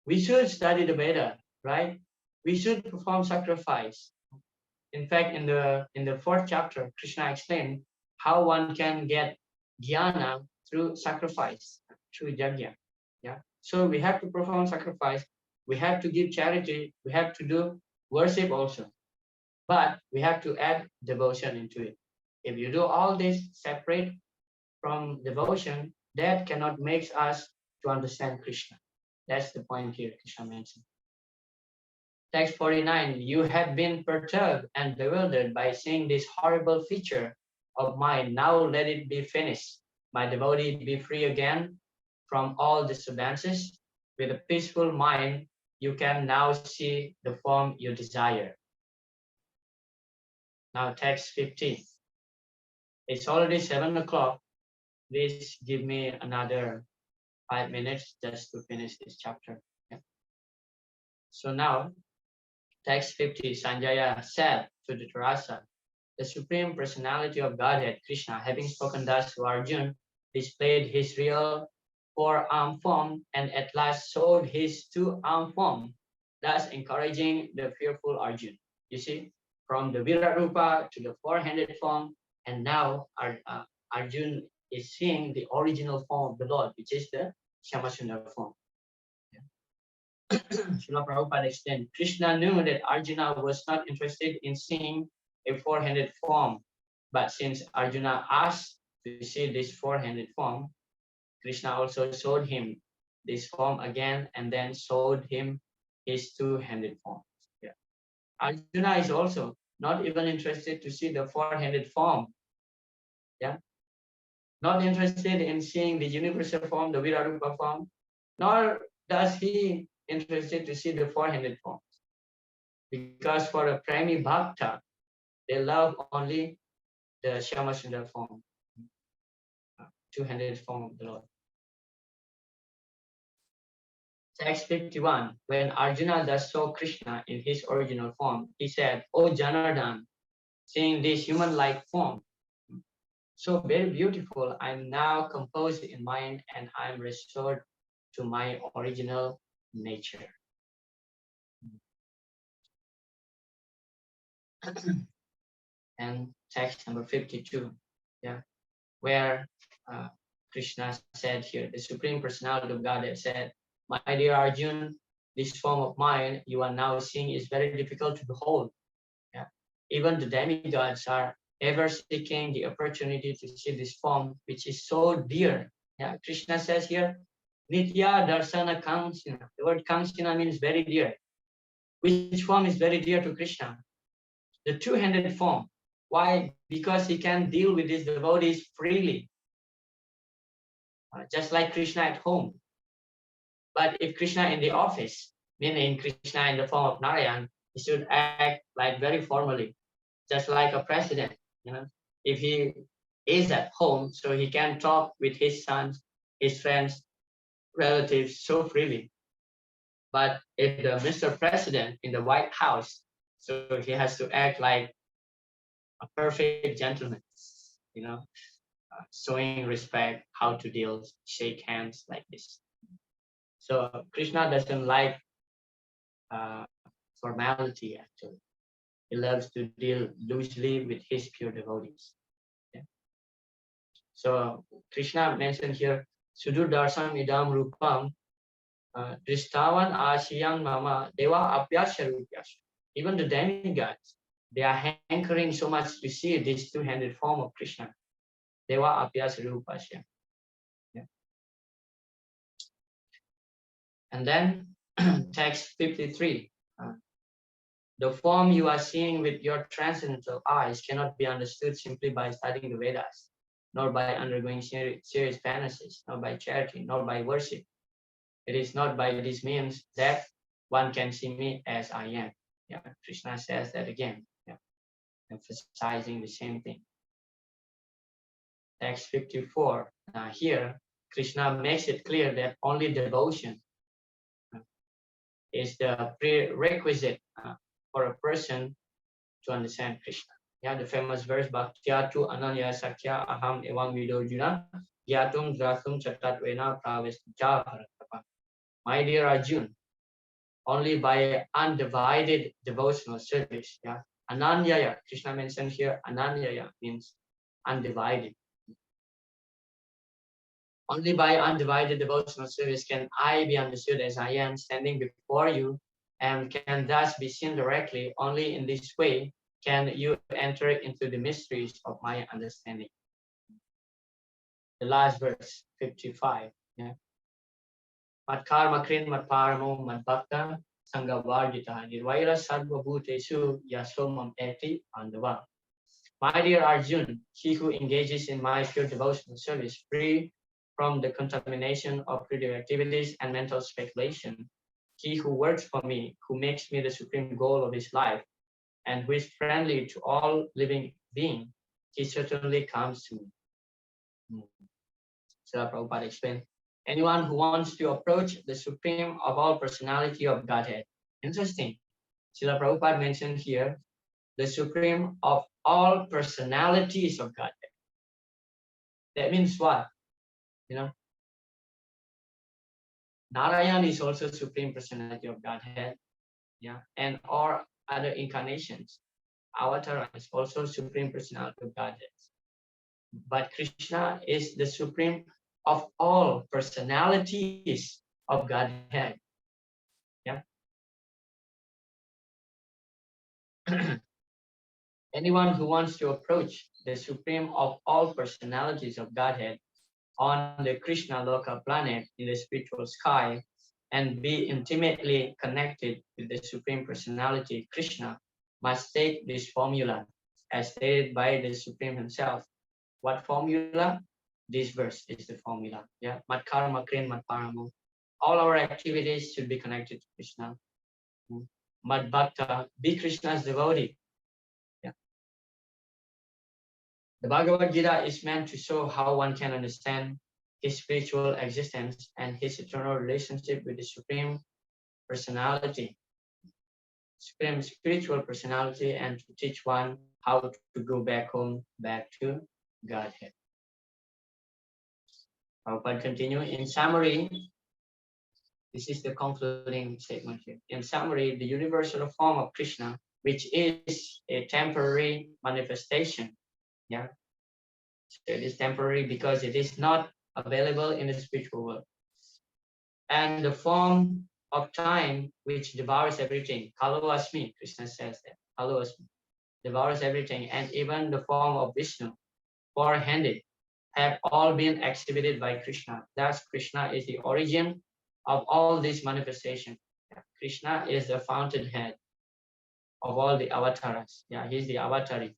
We should study the Veda, right? We should perform sacrifice. In fact, in the fourth chapter, Krishna explained how one can get jnana through sacrifice, through yajna. Yeah. So we have to perform sacrifice. We have to give charity. We have to do worship also. But we have to add devotion into it. If you do all this separate from devotion, that cannot make us to understand Krishna. That's the point here Krishna mentioned. Text 49, you have been perturbed and bewildered by seeing this horrible feature of mine. Now let it be finished. My devotee be free again from all disturbances. With a peaceful mind, you can now see the form you desire. Now text 50. It's already 7 o'clock. Please give me another 5 minutes just to finish this chapter. Yeah. So now Text 50, Sanjaya said to Dhritarashtra, the Supreme Personality of Godhead, Krishna, having spoken thus to Arjuna, displayed his real four-arm form and at last showed his two-arm form, thus encouraging the fearful Arjuna. You see, from the Virat Rupa to the four-handed form, and now Arjuna is seeing the original form of the Lord, which is the Shyamasundar form. Srila Prabhupada explained, Krishna knew that Arjuna was not interested in seeing a four-handed form, but since Arjuna asked to see this four-handed form, Krishna also showed him this form again and then showed him his two-handed form. Yeah. Arjuna is also not even interested to see the four-handed form. Yeah. Not interested in seeing the universal form, the Virarupa form, nor does he interested to see the four-handed form. Because for a Premi Bhakta, they love only the Shyamasundar form, two-handed form of the Lord. Text 51, when Arjuna thus saw Krishna in his original form, he said, O Janardhan, seeing this human-like form, so very beautiful, I am now composed in mind and I am restored to my original nature. And text number 52, yeah, where Krishna said here, the Supreme Personality of Godhead said, my dear Arjuna, this form of mine you are now seeing is very difficult to behold. Yeah. Even the demigods are ever seeking the opportunity to see this form, which is so dear. Yeah. Krishna says here, Nitya Darsana Kangsina. The word Kangsina means very dear. Which form is very dear to Krishna? The two-handed form. Why? Because he can deal with his devotees freely. Just like Krishna at home. But if Krishna in the office, meaning Krishna in the form of Narayan, he should act like very formally, just like a president. You know, if he is at home, so he can talk with his sons, his friends, relatives so freely. But if the Mr. President in the White House, so he has to act like a perfect gentleman, you know, showing respect, how to deal, shake hands like this. So Krishna doesn't like formality actually. He loves to deal loosely with his pure devotees. Yeah. So Krishna mentioned here, Sudur darsam idam rupam dristavan asiyang mama deva apyasya rupyasya. Even the demigods, they are hankering so much to see this two-handed form of Krishna. Deva apyasya rupasya. Yeah. And then text 53. The form you are seeing with your transcendental eyes cannot be understood simply by studying the Vedas, nor by undergoing serious penances, nor by charity, nor by worship. It is not by these means that one can see me as I am. Yeah, Krishna says that again, yeah, emphasizing the same thing. Text 54. Here, Krishna makes it clear that only devotion is the prerequisite for a person to understand Krishna. Yeah, the famous verse, Bhaktyatu Ananya Sakya Aham Evang Vidojuna Gyatum Dratum Chatatvena Pravestja Bharatapa. My dear Arjuna, only by undivided devotional service, yeah, Ananyaya, Krishna mentioned here, Ananyaya means undivided. Only by undivided devotional service can I be understood as I am standing before you and can thus be seen directly. Only in this way can you enter into the mysteries of my understanding. The last verse, 55. Yeah. Mat karma krin mat paramo mat bhakta sangavardita nirvaira sarva bhutesu yasomam eti andava. My dear Arjun, he who engages in my pure devotional service, free from the contamination of creative activities and mental speculation, he who works for me, who makes me the supreme goal of his life, and who is friendly to all living beings, he certainly comes to me. Srila Prabhupada explained, anyone who wants to approach the supreme of all personality of Godhead. Interesting. Srila Prabhupada mentioned here, the supreme of all personalities of Godhead. That means what? You know, Narayan is also supreme personality of Godhead, yeah, and all other incarnations. Avatar is also supreme personality of Godhead. But Krishna is the supreme of all personalities of Godhead. Yeah. Anyone who wants to approach the supreme of all personalities of Godhead on the Krishna Loka planet in the spiritual sky and be intimately connected with the supreme personality Krishna must take this formula as stated by the supreme himself. What formula? This verse is the formula. Yeah. Mat karma krin mat paramo. All our activities should be connected to Krishna. Mad bhakta, be Krishna's devotee. Yeah. The Bhagavad Gita is meant to show how one can understand his spiritual existence and his eternal relationship with the Supreme Personality, Supreme Spiritual Personality, and to teach one how to go back home, back to Godhead. Prabhupada continue. In summary, this is the concluding statement here. In summary, the universal form of Krishna, which is a temporary manifestation, yeah, so it is temporary because it is not available in the spiritual world. And the form of time which devours everything, Kalo Asmi, Krishna says that, Kalo Asmi, devours everything, and even the form of Vishnu, four-handed, have all been exhibited by Krishna. Thus, Krishna is the origin of all these manifestations. Krishna is the fountainhead of all the avatars. Yeah, he's the avatari.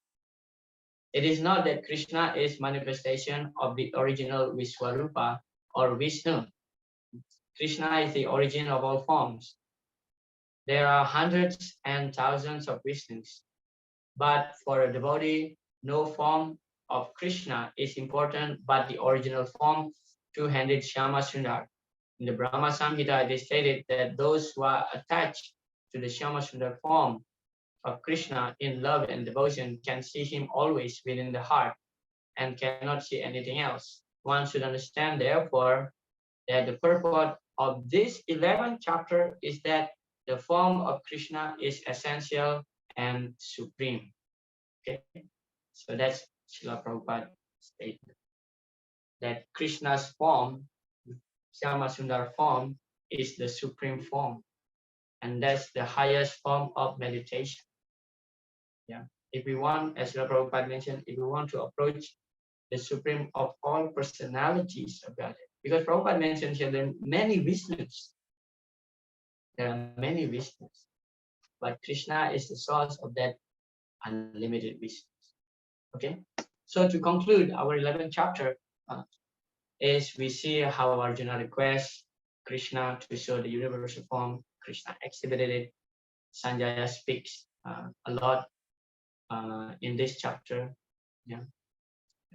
It is not that Krishna is manifestation of the original Vishwarupa or Vishnu. Krishna is the origin of all forms. There are hundreds and thousands of Vishnus, but for a devotee, no form of Krishna is important but the original form, two-handed Shyama Sundar. In the Brahma Samhita, it is stated that those who are attached to the Shyama Sundar form of Krishna in love and devotion can see him always within the heart and cannot see anything else. One should understand, therefore, that the purport of this 11th chapter is that the form of Krishna is essential and supreme. Okay, so that's Srila Prabhupada's statement. That Krishna's form, Shyama Sundar form, is the supreme form, and that's the highest form of meditation. Yeah, if we want, as Srila Prabhupada mentioned, if we want to approach the supreme of all personalities of Godhead, because Prabhupada mentioned here there are many Vishnus. There are many Vishnus, but Krishna is the source of that unlimited Vishnus. Okay, so to conclude our 11th chapter, is we see how Arjuna requests Krishna to show the universal form. Krishna exhibited it. Sanjaya speaks a lot in this chapter. Yeah.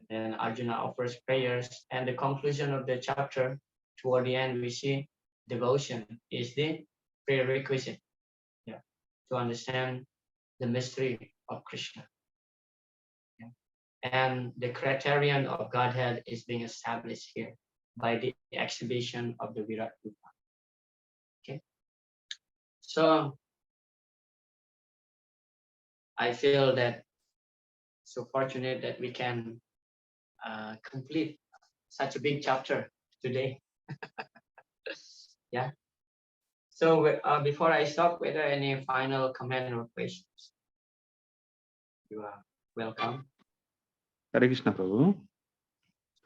And Arjuna offers prayers, and the conclusion of the chapter, toward the end, we see devotion is the prerequisite, yeah, to understand the mystery of Krishna. Yeah. And the criterion of Godhead is being established here by the exhibition of the Virat Rupa. Okay, so I feel that so fortunate that we can complete such a big chapter today. Yeah. So before I stop, whether any final comment or questions? You are welcome. Hare Krishna Prabhu.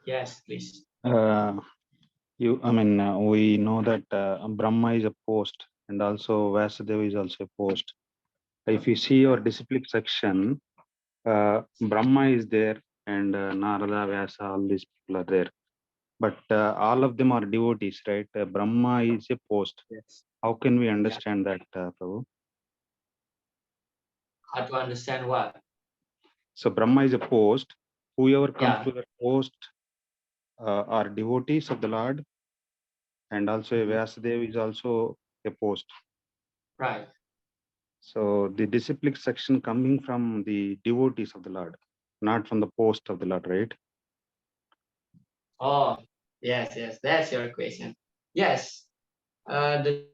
Yes, please. We know that Brahma is a post and also Vasudeva is also a post. If you see your disciplic section, Brahma is there and Narada, Vyasa, all these people are there. But all of them are devotees, right? Brahma is a post. Yes. How can we understand that, Prabhu? How to understand what? So Brahma is a post. Whoever comes Yeah. to the post are devotees of the Lord, and also Vyasadeva is also a post. Right. So the disciplic section coming from the devotees of the Lord, not from the post of the Lord, right? Oh, yes, that's your question. Yes, the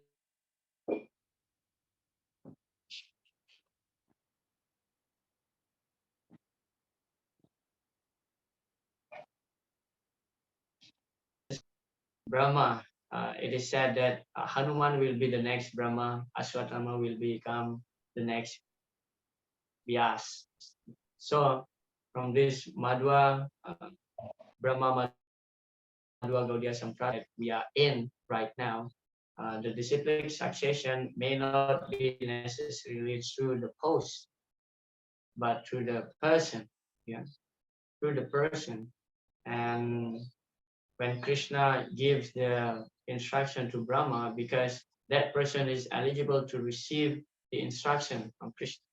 Brahma, it is said that Hanuman will be the next Brahma, Ashwatthama will become the next Vyas. So from this Madhva, Brahma Madhva Gaudiya Sampradaya we are in right now, the disciplic succession may not be necessarily through the post, but through the person, yeah, through the person. And when Krishna gives the instruction to Brahma, because that person is eligible to receive the instruction from Krishna.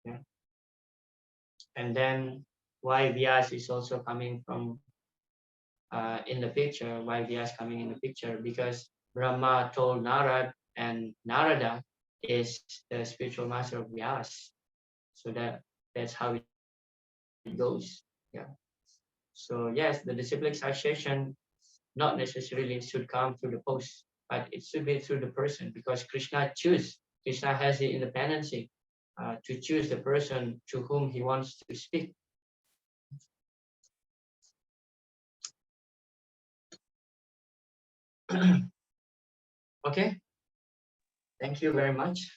Yeah. And then why Vyas is also coming from in the picture, why Vyas coming in the picture, because Brahma told Narad, and Narada is the spiritual master of Vyas. So that's how it goes. Yeah. So yes, the disciplic succession not necessarily should come through the post, but it should be through the person, because Krishna has the independency to choose the person to whom he wants to speak. Okay, thank you very much.